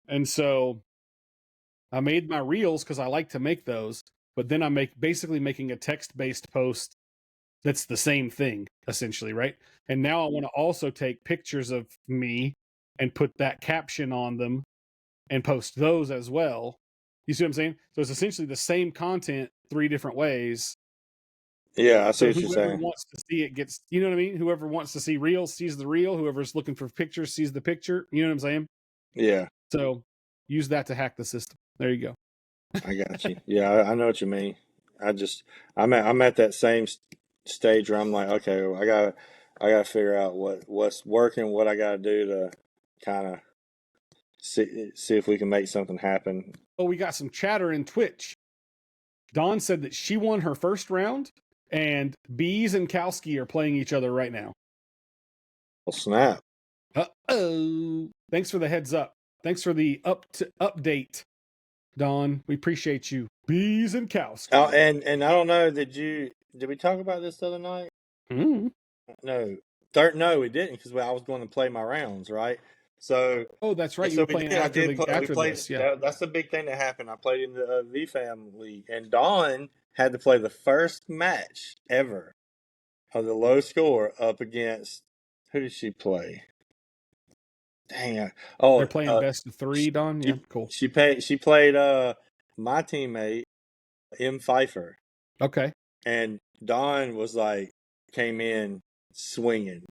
And so I made my reels because I like to make those, but then I'm basically making a text-based post that's the same thing, essentially, right? And now I want to also take pictures of me and put that caption on them and post those as well. You see what I'm saying? So it's essentially the same content 3 different ways. Yeah, I see So what you're whoever saying. wants to see it gets, you know what I mean? Whoever wants to see reels sees the reel. Whoever's looking for pictures sees the picture. You know what I'm saying? Yeah, So use that to hack the system. There you go. I got you. Yeah, I know what you mean. I'm at that same stage where I'm like, okay, well, I gotta figure out what's working, what I gotta do to kind of see if we can make something happen. Oh, we got some chatter in Twitch. Dawn said that she won her first round, and Bees and Kowski are playing each other right now. Well, snap. Uh-oh. Thanks for the heads up. Thanks for the update, Dawn. We appreciate you. Bees and Kowski. Oh, and I don't know, did we talk about this the other night? Mm. No, no, we didn't because I was going to play my rounds, right? So, Oh, that's right. You so were playing after we after played. this. Yeah. That's the big thing that happened. I played in the VFAM league, and Dawn had to play the first match ever of the low score up against who did she play? Dang it! Oh, They're playing best of 3, Dawn. Yeah, cool. She played my teammate M Pfeiffer. Okay. And Dawn was like came in swinging,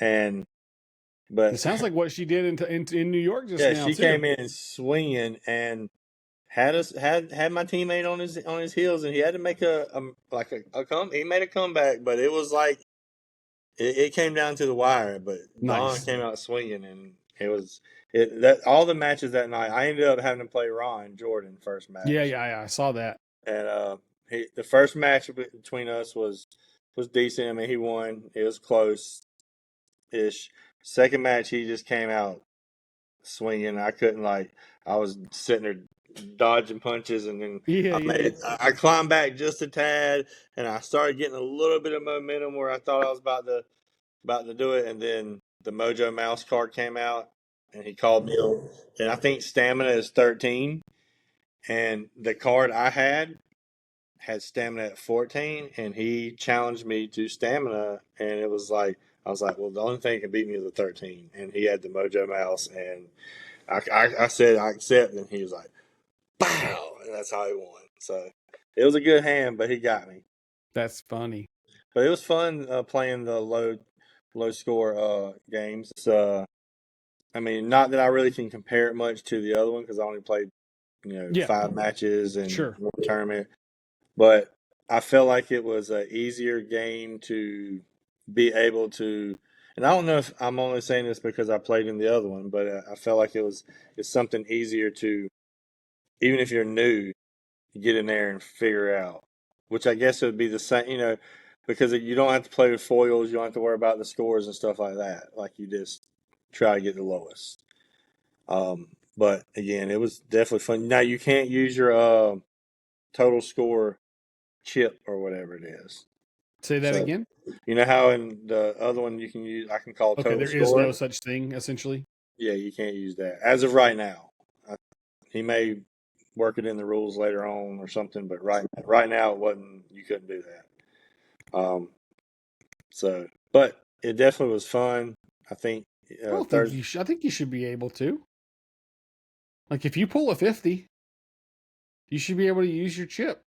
but it sounds like what she did in New York just now. She too. came in swinging and had my teammate on his heels, and he had to make he made a comeback, but it was like it came down to the wire. But Nice. Dawn came out swinging, and it was all the matches that night. I ended up having to play Ron Jordan first match. Yeah, I saw that. And the first match between us was decent. I mean, he won. It was close-ish. Second match, he just came out swinging. I couldn't I was sitting there dodging punches, and then I climbed back just a tad, and I started getting a little bit of momentum where I thought I was about to do it, and then the Mojo Mouse card came out, and he called me over. And I think stamina is 13, and the card I had stamina at 14, and he challenged me to stamina, and it was like I was like, well, the only thing that can beat me is a 13, and he had the Mojo Mouse, and I said I accept, and he was like, "Bow," and that's how he won. So it was a good hand, but he got me. That's funny. But it was fun playing the low score games. I mean, not that I really can compare it much to the other one because I only played 5 matches and one tournament. But I felt like it was an easier game to be able to, and I don't know if I'm only saying this because I played in the other one, but I felt like it's something easier to, even if you're new, get in there and figure out, which I guess it would be the same, because you don't have to play with foils, you don't have to worry about the scores and stuff like that. Like you just try to get the lowest. But again, it was definitely fun. Now you can't use your total score chip or whatever it is. Say that again. You know how in the other one you can use, I can call total there score. Is no such thing, essentially. Yeah, you can't use that as of right now. He may work it in the rules later on or something, but right now it wasn't. You couldn't do that. But it definitely was fun. I think. I think you should be able to. Like if you pull a 50, you should be able to use your chip.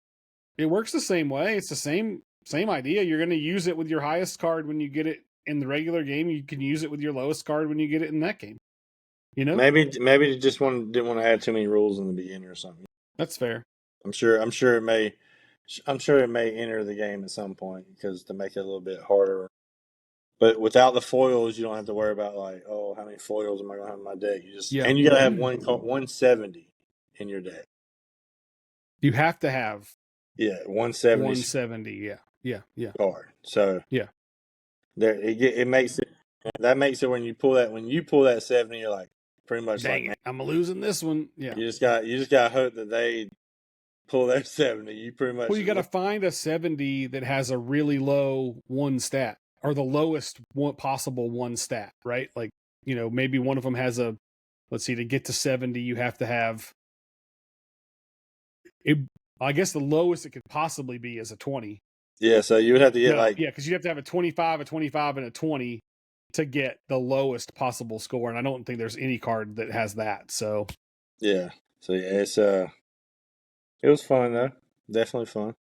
It works the same way. It's the same idea. You're going to use it with your highest card when you get it in the regular game. You can use it with your lowest card when you get it in that game. Maybe they just didn't want to add too many rules in the beginning or something. That's fair. I'm sure it may enter the game at some point because to make it a little bit harder. But without the foils, you don't have to worry about how many foils am I going to have in my deck? And you got to have 170 in your deck. You have to have 170. 170. Yeah. Card. So it makes it. That makes it when you pull that 70, you're like pretty much dang it, I'm losing this one. Yeah. You just got to hope that they pull their 70. You pretty much. Well, you got to find a 70 that has a really low 1 stat or the lowest possible 1 stat, right? Like maybe one of them has a let's see, to get to 70, you have to have it. I guess the lowest it could possibly be is a 20. Yeah, so you would have to get like, yeah, because you have to have a 25, and a 20 to get the lowest possible score. And I don't think there's any card that has that. So yeah. So yeah, it was fun though. Definitely fun.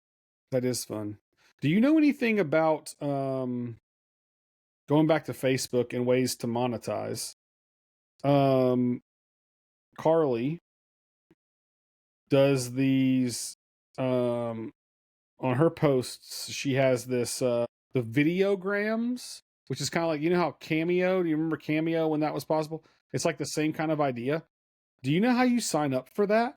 that is fun. Do you know anything about going back to Facebook and ways to monetize? Carly does these on her posts. She has this the videograms, which is kind of like, you know how Cameo, do you remember Cameo when that was possible? It's like the same kind of idea. Do you know how you sign up for that?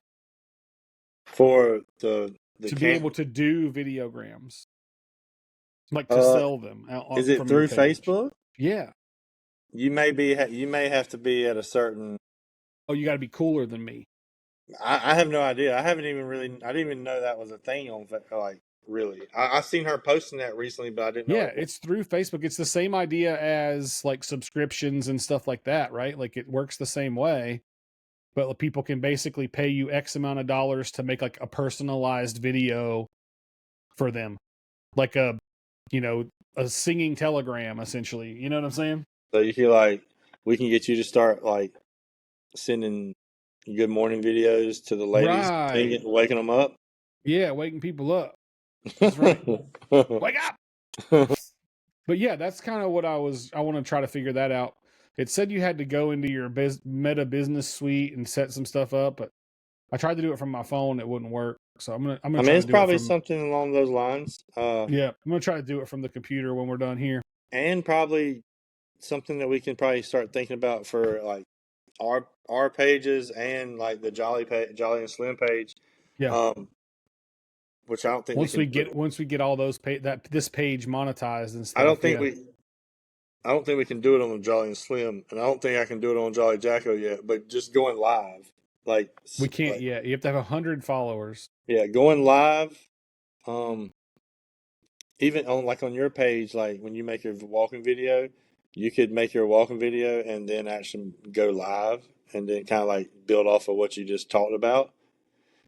For the To be able to do videograms, like to Uh, sell them is it from through your page. Facebook? Yeah. You may have to be at a certain. Oh, you got to be cooler than me. I have no idea. I didn't even know that was a thing on like really. I seen her posting that recently, but I didn't know. Yeah, it's through Facebook. It's the same idea as like subscriptions and stuff like that, right? Like it works the same way, but people can basically pay you X amount of dollars to make like a personalized video for them, like a singing telegram, essentially. You know what I'm saying? So you feel like we can get you to start like sending good morning videos to the ladies, Right. waking them up. Yeah, waking people up. That's right. Wake up. But yeah, that's kind of what I want to try to figure that out. It said you had to go into your Meta Business Suite and set some stuff up, but I tried to do it from my phone. It wouldn't work. So I'm gonna. I mean, it's probably something along those lines. Yeah, I'm gonna try to do it from the computer when we're done here. And probably something that we can probably start thinking about for like our pages and like the Jolly and Slim page. Yeah. Which I don't think once we get all those this page monetized and stuff. I don't think we can do it on the Jolly and Slim, and I don't think I can do it on Jolly Jacko yet. But just going live, like we can't yet. You have to have 100 followers. Yeah, going live. Even on your page, like when you make your walking video, you could make your walking video and then actually go live and then kind of like build off of what you just talked about.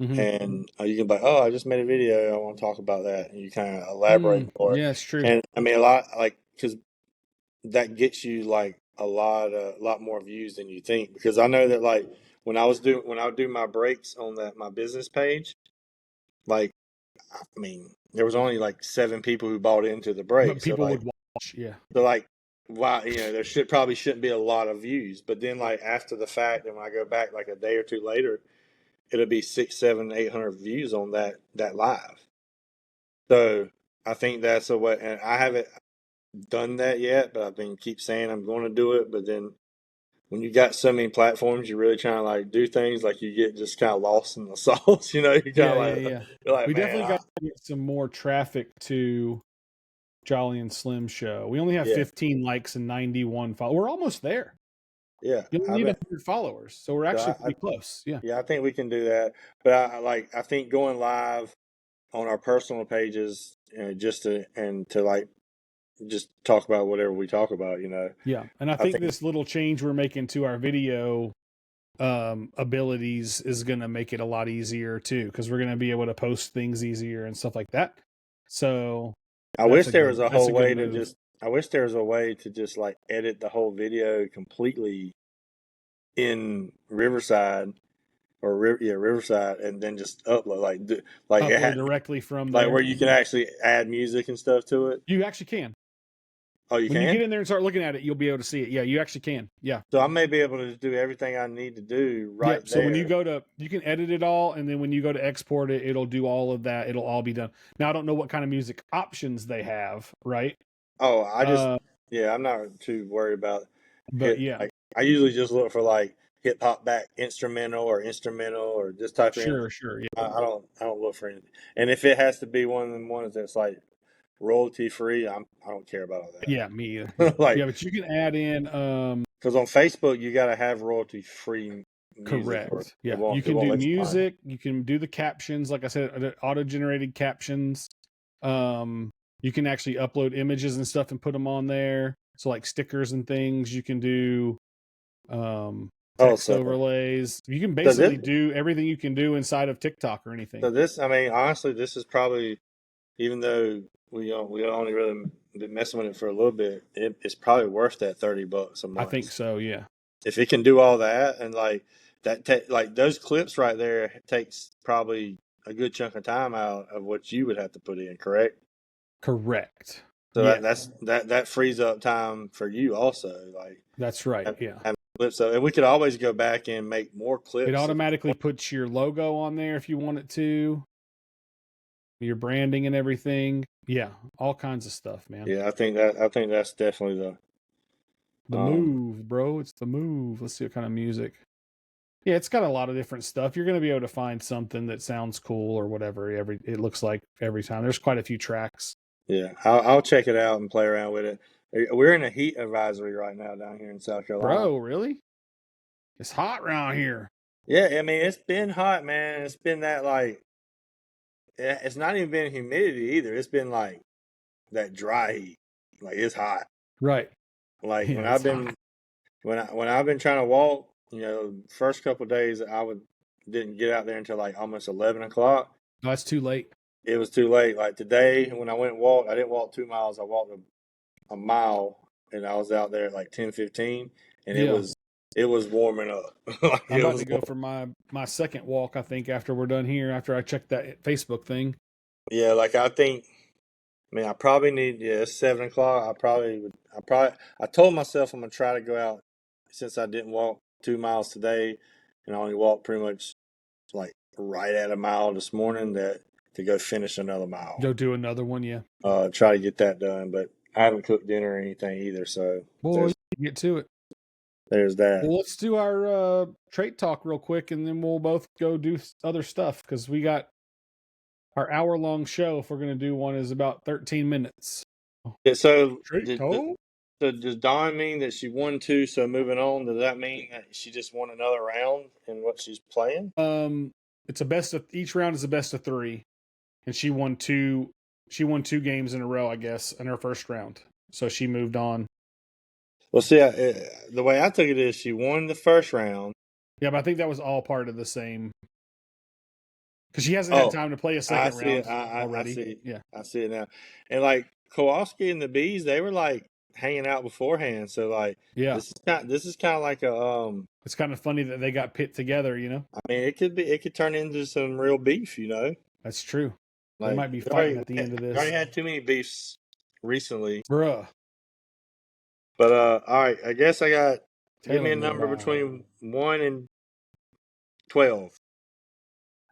Mm-hmm. And you can be like, oh, I just made a video. I want to talk about that. And you kind of elaborate more. Yeah, it's true. And I mean, a lot, like, because that gets you like a lot more views than you think. Because I know that like when I would do my breaks on my business page, like, I mean, there was only like 7 people who bought into the break. But people would watch, yeah. So like, wow, there shouldn't be a lot of views. But then like after the fact, and when I go back like a day or two later, it'll be 600, 700, 800 views on that live. So I think that's a way, and I haven't done that yet, but I've been keep saying I'm going to do it. But then when you got so many platforms, you're really trying to like do things, like you get just kind of lost in the sauce, you know? Yeah. You're like, we definitely got to get some more traffic to Jolly and Slim show. We only have 15 likes and 91 followers. We're almost there. Yeah, you only need 100 followers, so we're actually pretty close. Yeah, I think we can do that. But I think going live on our personal pages, just to talk about whatever we talk about, Yeah, and I think this little change we're making to our video abilities is going to make it a lot easier too, because we're going to be able to post things easier and stuff like that. So I wish there was a way to just like edit the whole video completely in Riverside Riverside, and then just upload upload directly from there, where you can actually add music and stuff to it. You actually can. Oh, you can? When you get in there and start looking at it, you'll be able to see it. Yeah, you actually can. Yeah. So I may be able to do everything I need to do right there. So when you you can edit it all, and then when you go to export it, it'll do all of that. It'll all be done. Now, I don't know what kind of music options they have, right? Oh, I'm not too worried about it. But I usually just look for like hip hop back instrumental or this type of Sure. Yeah. I don't look for anything. And if it has to be one of them ones that's like royalty free, I don't care about all that. Yeah, me either. Yeah, but you can add in because on Facebook you got to have royalty free music. Correct. Yeah, you can do music. You can do the captions, like I said, auto generated captions. You can actually upload images and stuff and put them on there. So like stickers and things. You can do text so overlays. You can so basically this, do everything you can do inside of TikTok or anything. so this, I mean, honestly, this is probably, even though we only really been messing with it for a little bit, it's probably worth that $30 a I think month. so, yeah. If it can do all that, and like that, like those clips right there takes probably a good chunk of time out of what you would have to put in, correct? Correct. So Yeah, that frees up time for you also, like that's right. Yeah. having clips. So, and we could always go back and make more It clips if we automatically want. puts your logo on there if you want it to, your branding and everything. Yeah, all kinds of stuff, man. Yeah, I think that's definitely The um move, bro. It's the move. Let's see what kind of music. Yeah, it's got a lot of different stuff. You're going to be able to find something that sounds cool or whatever. It looks like every time. There's quite a few tracks. yeah. I'll check it out and play around with it. We're in a heat advisory right now down here in South Carolina. Bro, really? It's hot around here. Yeah, I mean it's been hot, man. It's been that like it's not even been humidity either. It's been like that dry heat. Like it's hot. Right. Like Yeah, it's hot. when I've been trying to walk, first couple of days didn't get out there until like almost 11 o'clock. No, that's too late. It was too late. Like today when I went and walked, I didn't walk 2 miles. I walked a mile, and I was out there at like 10:15, and Yeah. it was warming up. Like, I'm it about was to go for my second walk, I think, after we're done here, after I check that Facebook thing. yeah. Like I think, I mean, I probably need, it's 7 o'clock. I told myself I'm gonna try to go out since I didn't walk 2 miles today, and I only walked pretty much like right at a mile this morning, that to go finish another mile. Go do another one, yeah. Try to get that done, but I haven't cooked dinner or anything either, so Boy, get to it. there's that. Well, let's do our trait talk real quick, and then we'll both go do other stuff because we got our hour-long show. If we're going to do one, is about 13 minutes. Yeah, so Trait talk? so does Dawn mean that she won two? So moving on, does that mean that she just won another round in what she's playing? It's a best of, each round is a best of 3, and she won 2 games in a row, I guess, in her first round. So she moved on. Well, see, the way I took it is she won the first round. Yeah, but I think that was all part of the same. Because she hasn't had time to play a second round already. I see it. Yeah, I see it now. And like Kowalski and the Bees, they were like hanging out beforehand. So like, yeah, this is kind of like a it's kind of funny that they got pit together. You know, I mean, it could turn into some real beef. that's true. Like, They might be fighting at the end of we already this, had too many beefs recently. bruh. But all right, I guess I got. Give me a Telling me number why. between 1 and 12.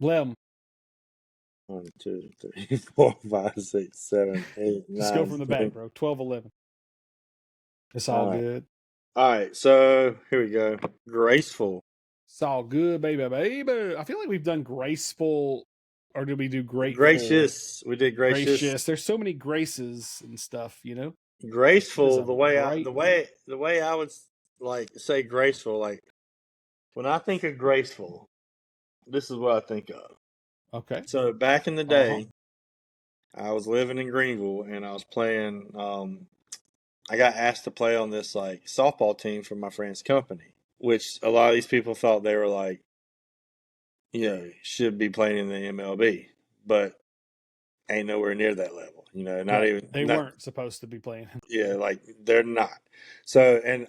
Lem, 1, 2, 3, 4, 5, 6, 7, 8, 9. just go from the 10. back, bro. 12, 11. It's All all right. good. All right, so here we go. Graceful. It's all good, baby, baby. I feel like we've done graceful, or did we do grateful? Gracious. We did gracious. There's so many graces and stuff, you know. Graceful. The way I would like say graceful. Like when I think of graceful, this is what I think of. Okay. So back in the day, I was living in Greenville, and I was playing. I got asked to play on this like softball team for my friend's company, which a lot of these people thought they were like, should be playing in the MLB, but ain't nowhere near that level. They weren't supposed to be playing. Yeah, like they're not. So, and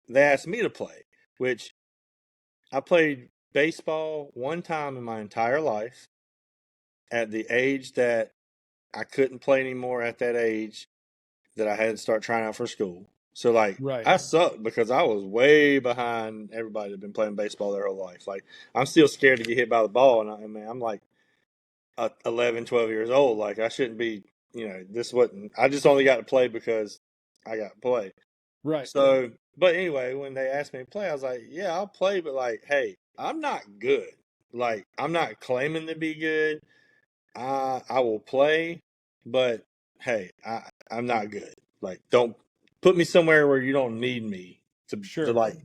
they asked me to play, which I played baseball one time in my entire life at the age that I couldn't play anymore at that age that I had to start trying out for school. So like, Right. I sucked because I was way behind everybody that had been playing baseball their whole life. Like, I'm still scared to get hit by the ball, and I'm like 11, 12 years old. Like, I shouldn't be. This wasn't. I just only got to play because I got to play. Right. So, but anyway, when they asked me to play, I was like, yeah, I'll play, but like, hey, I'm not good. Like, I'm not claiming to be good. I will play, but hey, I'm not good. Like, don't put me somewhere where you don't need me to like.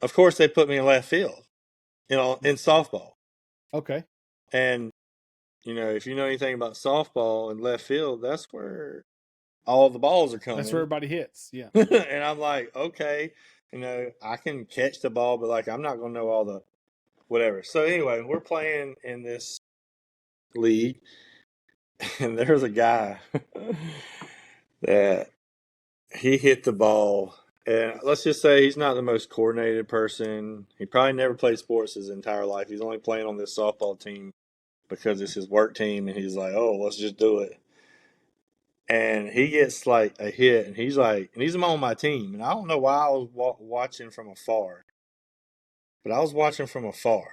Of course, they put me in left field, in softball. Okay. And if you know anything about softball and left field, that's where all the balls are coming. That's where everybody hits. Yeah. And I'm like, okay. I can catch the ball, but like I'm not gonna know all the whatever. So anyway, we're playing in this league, and there's a guy that he hit the ball, and let's just say he's not the most coordinated person. He probably never played sports his entire life. He's only playing on this softball team because it's his work team, and he's like, "Oh, let's just do it." And he gets like a hit, and he's on my team, and I don't know why I was watching from afar, but I was watching from afar.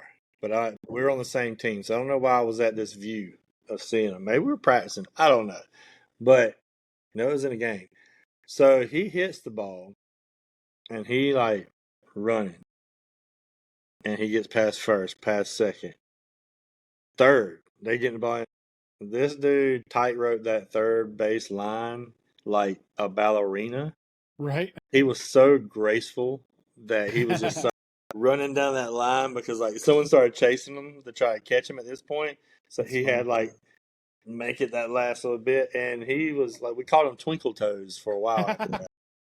But we were on the same team, so I don't know why I was at this view of seeing him. Maybe we were practicing. I don't know, but it was in a game. So he hits the ball, and he like running, and he gets past first, past second, third. They get the ball in. This dude tightrope that third base line like a ballerina. Right. He was so graceful that he was just running down that line because like someone started chasing him to try to catch him at this point. So That's he funny. had like make it that last little bit, and he was like we called him Twinkle Toes for a while after that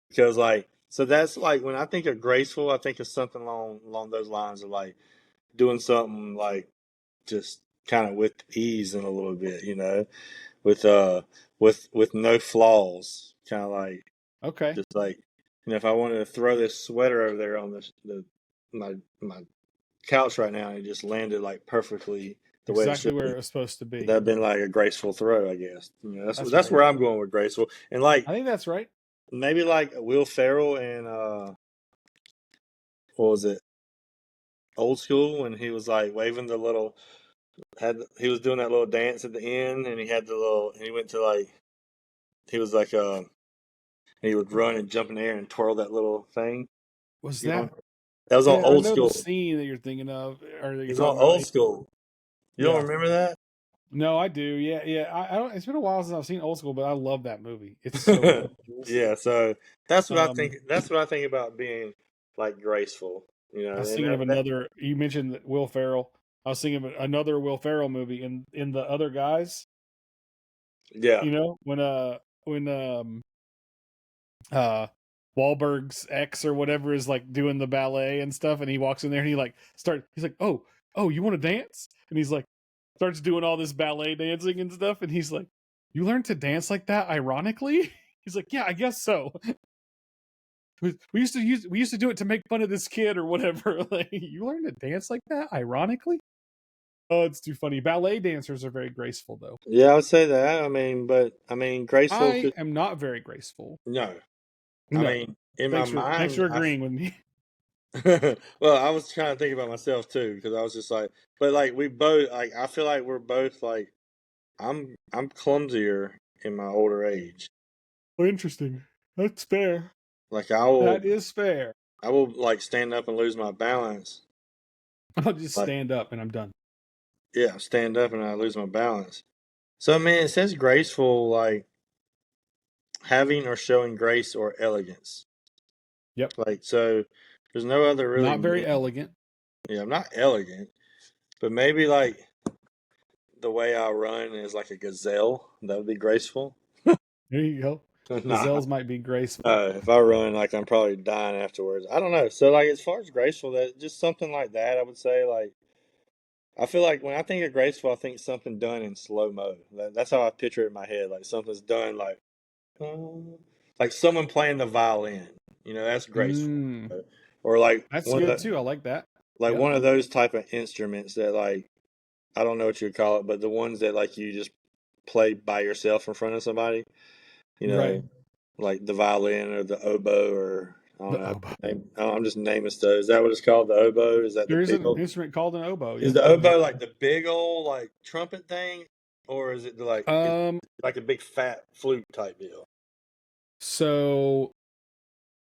because like so that's like when I think of graceful, I think of something along those lines of like doing something like just kind of with ease and a little bit, with with no flaws, kind of like Okay. just like if I wanted to throw this sweater over there on my couch right now, and it just landed like perfectly the way it Exactly should where be. it was supposed to be. That'd been like a graceful throw, I guess. That's right. where I'm going with graceful, and like I think that's right. maybe like Will Ferrell and what was it, Old School, when he was like waving the little he was doing that little dance at the end, and he had the little and he went to like he was like he would run and jump in the air and twirl that little thing. Was You know, that? that was on Yeah, I Old know the School. scene that you're thinking of, or that you're He's on talking about. Old School. You Yeah. don't remember that? No, I do. Yeah, yeah. I don't. It's been a while since I've seen Old School, but I love that movie. It's so ridiculous. Yeah, so that's what I Um, think. That's what I think about being like graceful. I was And thinking of another. You mentioned Will Ferrell. I was thinking of another Will Ferrell movie in the Other Guys. yeah, When uh Wahlberg's ex or whatever is like doing the ballet and stuff, and he walks in there and he's like, oh, you want to dance? And he's like starts doing all this ballet dancing and stuff, and he's like, you learned to dance like that ironically? He's like, yeah, I guess so. We used to do it to make fun of this kid or whatever. Like, you learned to dance like that ironically? Oh, it's too funny. Ballet dancers are very graceful though. yeah, I would say that. But graceful. I am not very graceful. No, No. in my Thanks mind, for agreeing with me. well, I was trying to think about myself too because I was just like, but like we both like I feel like we're both like I'm clumsier in my older age. Oh, interesting. That's fair. Like That is fair. I will like stand up and lose my balance. I'll just Like, stand up and I'm done. yeah, stand up and I lose my balance. So it says graceful, like having or showing grace or elegance. Yep. Like so, there's no other really. Not very elegant. Yeah, I'm not elegant, but maybe like the way I run is like a gazelle. That would be graceful. There you go. Gazelles might be graceful. If I run, like I'm probably dying afterwards. I don't know. So like as far as graceful, that just something like that. I would say like I feel like when I think of graceful, I think something done in slow mo. That's how I picture it in my head. Like something's done like someone playing the violin. That's graceful. Or like That's good too. I like that. like Yep. one of those type of instruments that like I don't know what you would call it, but the ones that like you just play by yourself in front of somebody. Right. Like the violin or the oboe or I don't The know. oboe. I'm just naming stuff. Is that what it's called? The oboe? Is that the There is big an old? instrument called an oboe. Is Yeah. the oboe like the big old like trumpet thing, or is it like like a big fat flute type deal? So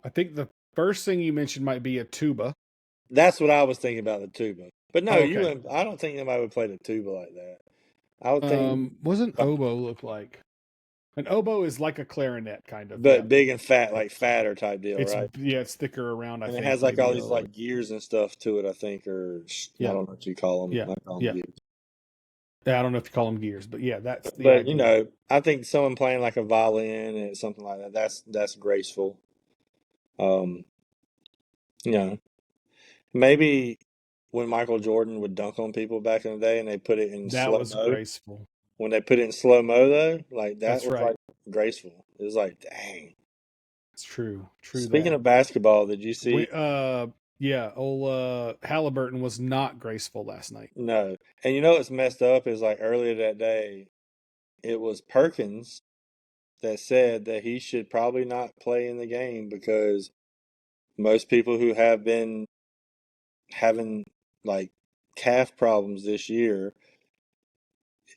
I think the first thing you mentioned might be a tuba. That's what I was thinking about, the tuba. But no, Okay. I don't think anybody would play the tuba like that. I would think. What does an oboe look like? An oboe is like a clarinet, kind of. But Yeah. big and fat, like fatter type deal, right? Yeah, it's thicker around. I And think it has like all maybe, these like gears and stuff to it, I think, or I don't know what you call them. Yeah. I call them Yeah. gears. Yeah, I don't know if you call them gears, but yeah, that's the But idea. I think someone playing like a violin and something like that. That's graceful. You know, maybe when Michael Jordan would dunk on people back in the day and they put it in That slow was mo. graceful. When they put it in slow mo though, like that That's was right. like graceful. It was like, dang. It's true. True Speaking that. of basketball, did you see? We, yeah, old Halliburton was not graceful last night. No. And you know what's messed up is like earlier that day, it was Perkins that said that he should probably not play in the game because most people who have been having like calf problems this year,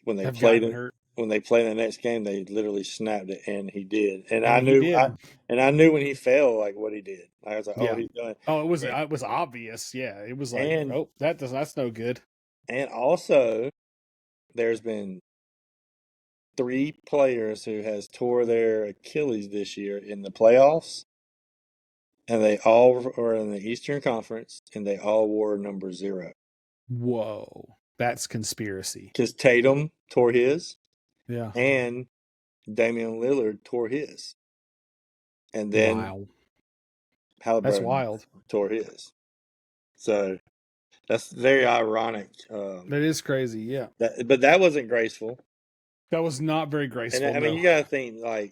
when they Have played gotten it, hurt, when they played the next game, they literally snapped it, and he did. And I and he knew, did. I knew when he fell, like what he did. I was like, oh, Yeah. he's done. Oh, it And was obvious. Yeah, it was like, and, oh, that's no good. and also, there's been 3 players who has tore their Achilles this year in the playoffs, and they all are in the Eastern Conference, and they all wore number 0. Whoa, that's conspiracy. Because Tatum tore his, Yeah. and Damian Lillard tore his, and then Wow. That's Halliburton wild. tore his. So that's very ironic. That is crazy. Yeah. But that wasn't graceful. That was not very And graceful. I mean, No. you got to think like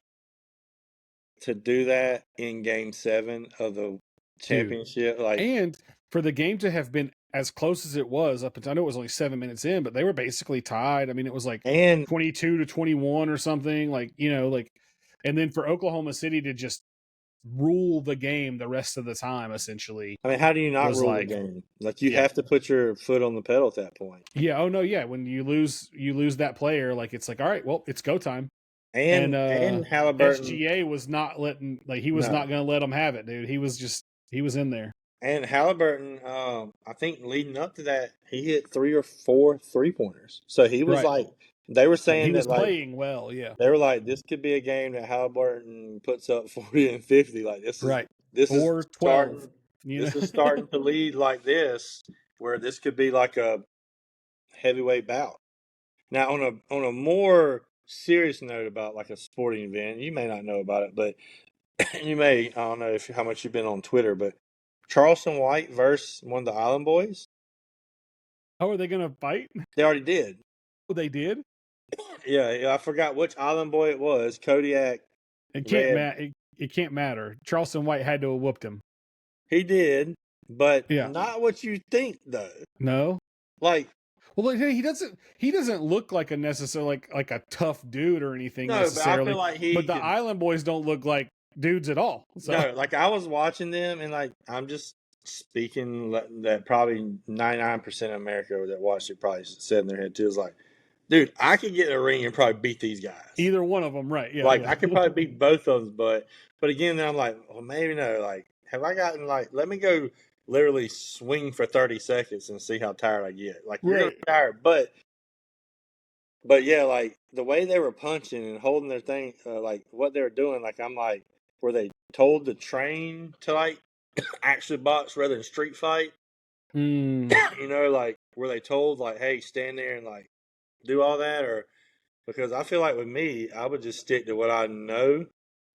to do that in Game 7 of the Dude. championship, like, And for the game to have been as close as it was up until, I know it was only 7 minutes in, but they were basically tied. I mean, it was like and 22-21 or something, like, and then for Oklahoma City to just rule the game the rest of the time, essentially, I mean, how do you not was rule the like, game? Like, you yeah, have to put your foot on the pedal at that point. yeah, oh no, yeah. When you lose that player, like, it's like, all right, well, it's go time. And And Halliburton, SGA was not letting, like, he was no, not going to let him have it, dude. He was in there. and Halliburton, I think leading up to that, he hit 3 or 4 3-pointers. So he was Right. like, they were Like, he saying that was like playing well. Yeah. they were like, this could be a game that Halliburton puts up 40 and 50. Like Right. this is Or 12, starting, you this know? is starting to lead like this, where this could be like a heavyweight bout. Now, on a more serious note about like a sporting event, you may not know about it, but you may. I don't know how much you've been on Twitter, but Charleston White versus one of the Island Boys. How are they going to fight? They already did. Oh, they did? Yeah, I forgot which Island Boy it was. Kodiak It can't Red. it can't matter. Charleston White had to have whooped him. He did, but Yeah. not what you think though. No. Like, Well, he doesn't look like a necessarily like a tough dude or anything no, but I necessarily. feel like he. But the could, Island Boys don't look like dudes at all. So. No, like I was watching them, and like I'm just speaking that probably 99% of America that watched it probably said in their head too is like, dude, I could get in a ring and probably beat these guys. Either one of them, right? Yeah. Like yeah. I could probably beat both of them, but again, then I'm like, well, maybe no. Like, have I gotten like? Let me go literally swing for 30 seconds and see how tired I get. Like you're gonna be tired, but yeah, like the way they were punching and holding their thing, like what they were doing, like I'm like, were they told to train to like actually box rather than street fight? Mm. You know, like were they told like, hey, stand there and like do all that, or because I feel like with me, I would just stick to what I know,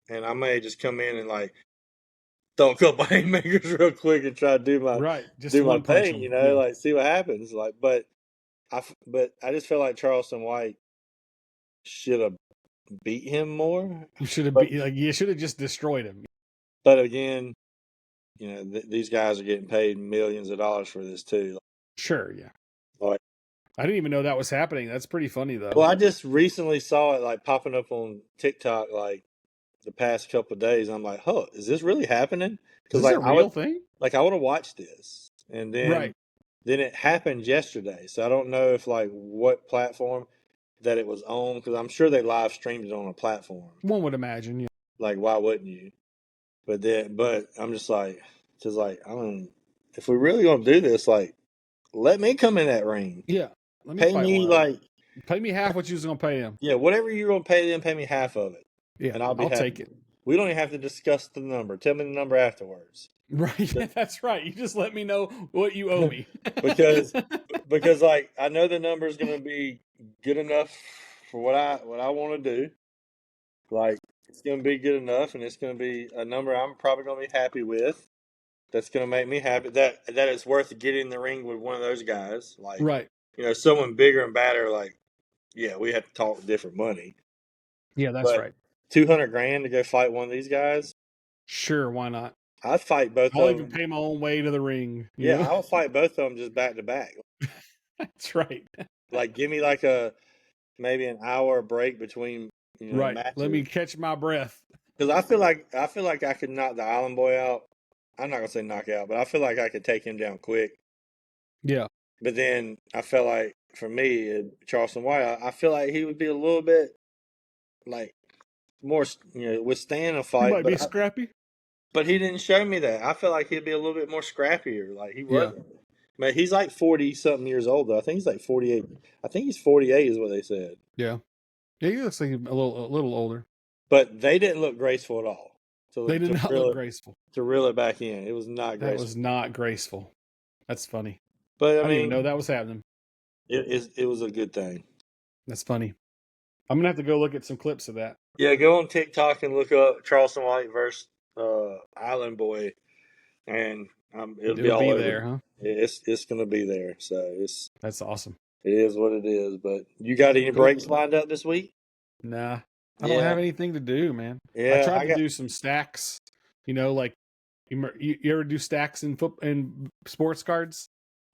and I may just come in and like throw a couple haymakers real quick and try to do my Right. Just one punch thing, him. you know, Yeah. like see what happens. Like, but I just feel like Charleston White should have beat him more. You should have But you should have just destroyed him. but again, you know, these guys are getting paid millions of dollars for this too. Sure. Yeah. Like, I didn't even know that was happening. That's pretty funny though. well, I just recently saw it like popping up on TikTok like the past couple of days. I'm like, huh, is this really happening? Is Because this like a real thing? like I would have watched this, and Right. then it happened yesterday. So I don't know if like what platform that it was on, because I'm sure they live streamed it on a platform. One would imagine. Yeah. Like, why wouldn't you? But I'm just like, I mean, if we really gonna do this, like, let me come in that ring. Yeah. Let me Pay fight me one of them. like, Pay me half what you was gonna pay him. yeah, whatever you're gonna pay them, pay me half of it, Yeah. and I'll I'll happy. take it. We don't even have to discuss the number. Tell me the number afterwards. Right. Yeah, that's right. You just let me know what you owe me. because like I know the number is going to be good enough for what I want to do. Like it's going to be good enough, and it's going to be a number I'm probably going to be happy with. that's going to make me happy. That it's worth getting in the ring with one of those guys. Like, Right. Someone bigger and badder. Like, yeah, we have to talk different money. Yeah, that's But right. $200,000 to go fight one of these guys. Sure, why not? I'd fight both I'll of even them. pay my own way to the ring. Yeah, I'll fight both of them just back to back. That's right. Like, give me like maybe an hour break between Right. matches. Let me catch my breath. Because I feel like I could knock the Island Boy out. I'm not gonna say knock out, but I feel like I could take him down quick. Yeah. But then I feel like for me, Charleston White, I feel like he would be a little bit like more, withstand a He fight. might be scrappy. But he didn't show me that. I feel like he'd be a little bit more scrappier. Like he Yeah. wasn't. Man, he's like 40-something years old though. I think he's like 48. I think he's 48 is what they said. Yeah. Yeah, he looks like a little older. But they didn't look graceful at all. They did not look graceful. To reel it back in, it was not graceful. That was not graceful. That's funny. But I didn't even know that was happening. It was a good thing. That's funny. I'm gonna have to go look at some clips of that. Yeah, go on TikTok and look up Charleston White versus Island Boy, and it'll be all over there, huh? It's gonna be there. So that's awesome. It is what it is. But you got any breaks lined up this week? Nah, I don't have anything to do, man. Yeah, I tried to do some stacks. Like you ever do stacks in sports cards?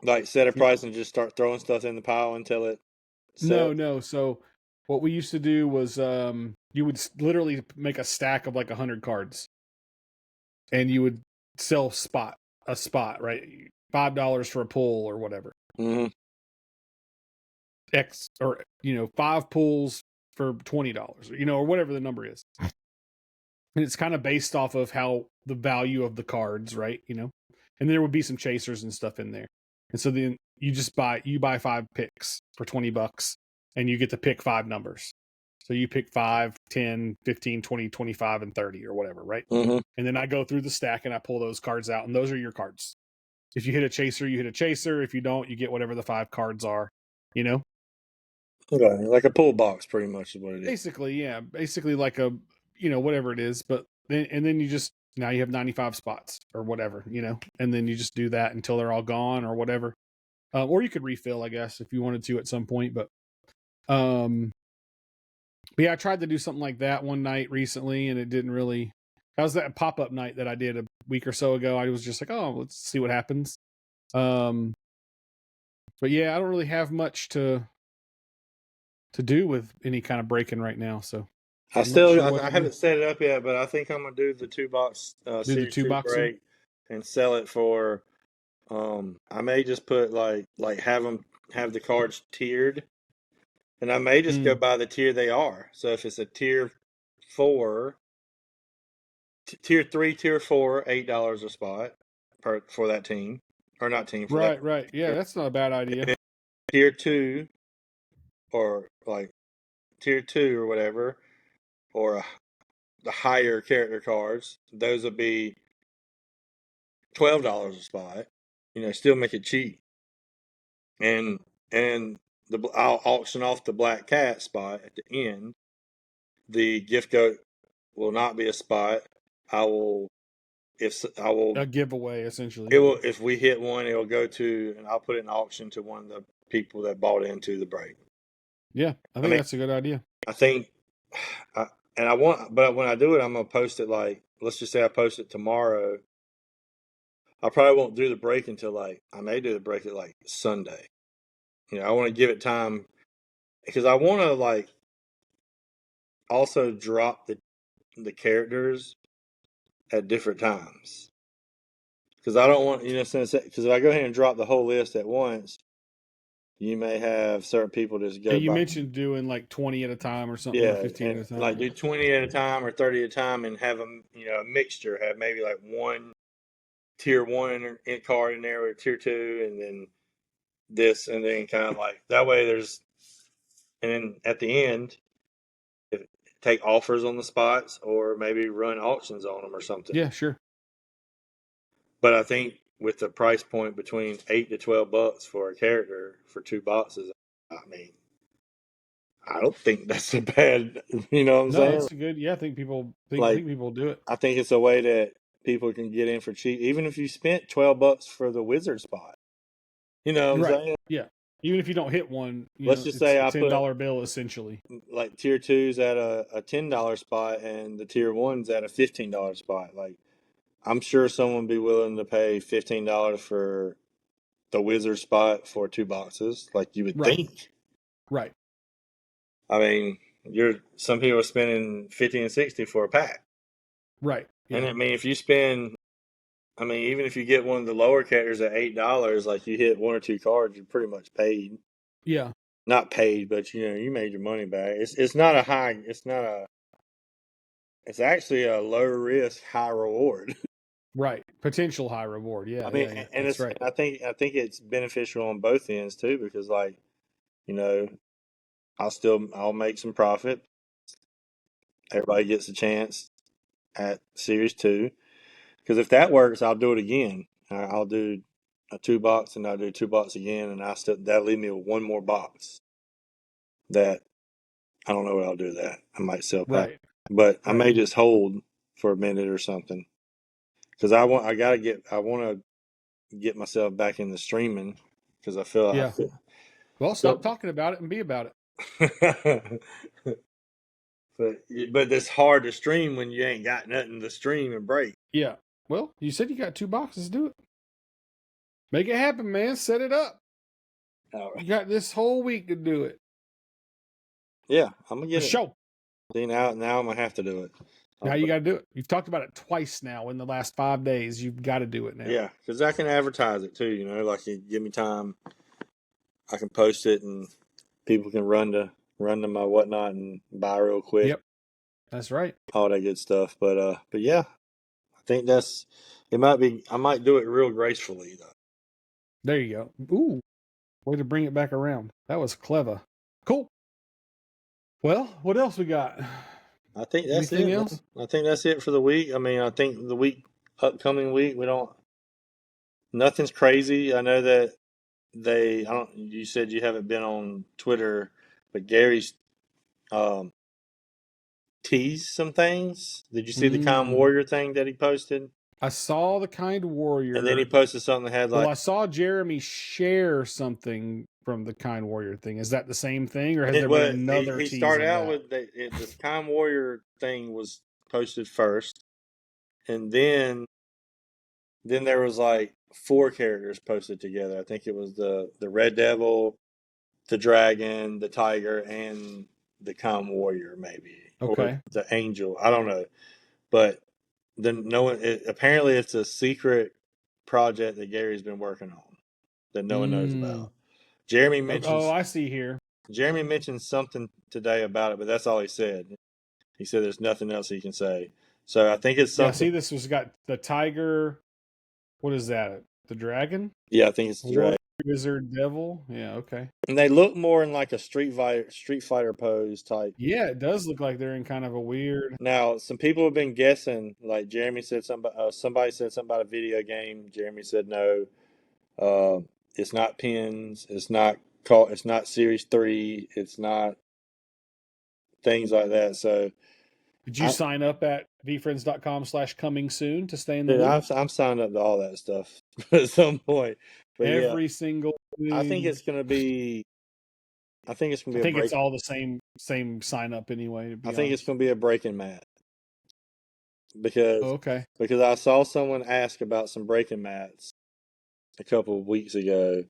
Like set a price and just start throwing stuff in the pile until it. No. So what we used to do was you would literally make a stack of like 100 cards, and you would sell a spot, right? $5 for a pull or whatever. Mm-hmm. X or 5 pulls for $20, or whatever the number is. And it's kind of based off of how the value of the cards, right? And there would be some chasers and stuff in there. And so then you buy 5 picks for $20 and you get to pick 5 numbers. So you pick 5, 10, 15, 20, 25, and 30 or whatever, right? Mm-hmm. And then I go through the stack and I pull those cards out, and those are your cards. If you hit a chaser, you hit a chaser. If you don't, you get whatever the 5 cards are, Okay, like a pull box, pretty much is what it is. Basically, yeah. Basically like a, whatever it is. But then you just, now you have 95 spots or whatever, and then you just do that until they're all gone or whatever. Or you could refill, I guess, if you wanted to at some point. But yeah, I tried to do something like that one night recently, and it didn't really. That was that pop-up night that I did a week or so ago. I was just like, oh, let's see what happens. But yeah, I don't really have much to do with any kind of breaking right now. So I haven't set it up yet, but I think I'm gonna do the 2-box Series 2 break and sell it for. I may just put like have the cards tiered, and I may just go by the tier they are. So if it's a tier 4, tier 3, tier 4, $8 a spot for that team, or not team. For right, that right, yeah, that's not a bad idea. Tier 2, or like tier 2 or whatever, or the higher character cards, those would be $12 a spot. Still make it cheap. And I'll auction off the Black Cat spot at the end. The gift goat will not be a spot. A giveaway essentially. It will, if we hit one, it will go to, and I'll put it in auction to one of the people that bought into the break. Yeah, I think that's a good idea. I think, but when I do it, I'm gonna post it like, let's just say I post it tomorrow. I probably won't do the break until I may do the break at like Sunday. I want to give it time because I want to also drop the characters at different times. Because I don't want, because if I go ahead and drop the whole list at once, you may have certain people just go. Yeah, you mentioned doing like 20 at a time or something, or 15 at a time. Like do 20 at a time or 30 at a time, and have them, a mixture. Have maybe like one tier 1 card in there with tier 2, and then this, and then kind of like that way. And then at the end, take offers on the spots, or maybe run auctions on them or something. Yeah, sure. But I think with the price point between $8 to $12 for a character for 2 boxes, I mean, I don't think that's a bad. You know what I'm saying? No, it's good. Yeah, I think people think people do it. I think it's a way that people can get in for cheap, even if you spent $12 for the wizard spot. You know what I'm saying? Yeah. Even if you don't hit one, Let's just say it's I a put $10 bill essentially. like tier 2's at a $10 spot and the tier 1's at a $15 spot. Like, I'm sure someone would be willing to pay $15 for the wizard spot for 2 boxes, like you would think. Right. I mean, some people are spending 50 and 60 for a pack. Right. Yeah. And I mean, if you spend, I mean, even if you get one of the lower characters at $8, like you hit 1 or 2 cards, you're pretty much paid. Yeah. Not paid, but you made your money back. It's actually a low risk, high reward. Right. Potential high reward. Yeah. I mean, yeah. and That's it's right. I think it's beneficial on both ends too, because like, you know, I'll make some profit. Everybody gets a chance at Series 2. Because if that works, I'll do it again. I'll do a 2 box and I'll do 2 box again, and that'll leave me with 1 more box. That I don't know what I'll do with that. I might sell pack, Right. but I Right. may just hold for a minute or something. Because I want to get myself back into streaming because I feel Yeah. Well, stop talking about it and be about it. but it's hard to stream when you ain't got nothing to stream and break. Yeah. Well, you said you got 2 boxes. Do it. Make it happen, man. Set it up. All right. You got this whole week to do it. Yeah, I'm gonna get it. Show. See, now I'm gonna have to do it. Now you got to do it. You've talked about it twice now in the last 5 days. You've got to do it now. Yeah, because I can advertise it too. Like you give me time, I can post it and people can run to my whatnot and buy real quick. Yep, that's right. All that good stuff. But yeah, I think it might be. I might do it real gracefully though. There you go. Ooh, way to bring it back around. That was clever. Cool. Well, what else we got? I think that's Anything it. else? I think that's it for the week. I mean, I think upcoming week, nothing's crazy. I know that you said you haven't been on Twitter, but Gary's teased some things. Did you see the Kind Warrior thing that he posted? I saw the Kind Warrior. And then he posted something that had like. Well, I saw Jeremy share something from the Kind Warrior thing. Is that the same thing, or has there been another? He started out with this Kind Warrior thing was posted first, and then there was like 4 characters posted together. I think it was the Red Devil, the Dragon, the Tiger, and the Kind Warrior, maybe. Okay. Or the Angel. I don't know, but then apparently it's a secret project that Gary's been working on that no one knows about. Jeremy mentions. Oh, I see here. Jeremy mentioned something today about it, but that's all he said. He said there's nothing else he can say. So I think it's something. Yeah, see, this was got the Tiger. What is that? The Dragon? Yeah, I think it's the Dragon. Wizard Devil. Yeah, okay. And they look more in like a Street Fighter pose type. Yeah, it does look like they're in kind of a weird. Now, some people have been guessing. Like Jeremy said, somebody said something about a video game. Jeremy said no. It's not pins. It's not Series 3. It's not things like that. So, did you sign up at VFRIENDS.com/coming soon to stay in the loop? loop? I'm signed up to all that stuff at some point. But every single thing. I think it's going to be. I think it's all the same sign up anyway. I think it's going to be a breaking mat because okay. Because I saw someone ask about some breaking mats a couple of weeks ago,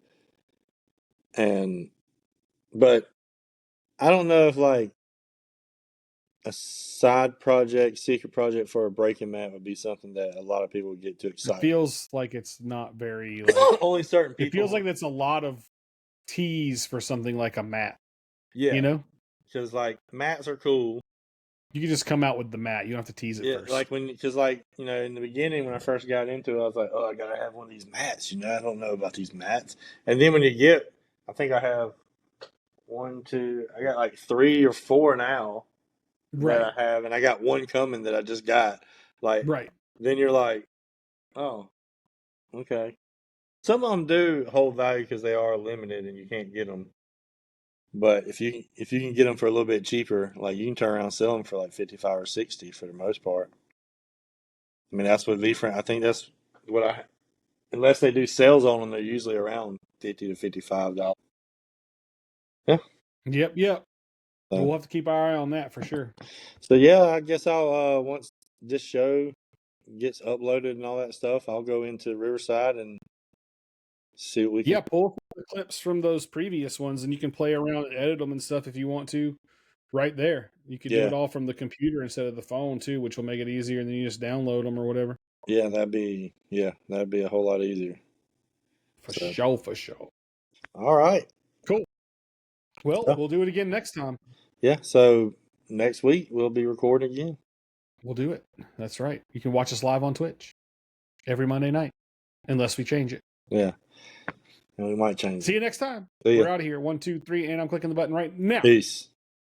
but I don't know if like a side project, secret project for a breaking mat would be something that a lot of people would get too excited. It feels like it's not very only certain people. It feels like that's a lot of tease for something like a mat. Yeah, because like mats are cool. You can just come out with the mat. You don't have to tease it first. Like in the beginning when I first got into it, I was like, oh, I gotta have one of these mats. I don't know about these mats. And then when you get, I think I have 1, 2, I got like 3 or 4 now. Right. That I have, and I got one coming that I just got. Right. Then you're like, oh, okay. Some of them do hold value because they are limited and you can't get them. But if you can get them for a little bit cheaper, like you can turn around and sell them for like 55 or 60 for the most part. I mean, that's what I think that's what unless they do sales on them, they're usually around $50 to $55. Yeah. Yep. So, We'll have to keep our eye on that for sure. so yeah, I guess I'll once this show gets uploaded and all that stuff, I'll go into Riverside and see what we can. Yeah, pull the clips from those previous ones, and you can play around and edit them and stuff if you want to. Right there, you could do Yeah. it all from the computer instead of the phone too, which will make it easier. And then you just download them or whatever. Yeah, that'd be a whole lot easier. For So, sure. all right. Cool. Well, Yeah. we'll do it again next time. Yeah. So next week we'll be recording again. We'll do it. That's right. You can watch us live on Twitch every Monday night, unless we change it. Yeah. And we might change See it. you next time. See ya. We're out of here. 1, 2, 3, and I'm clicking the button right now. Peace.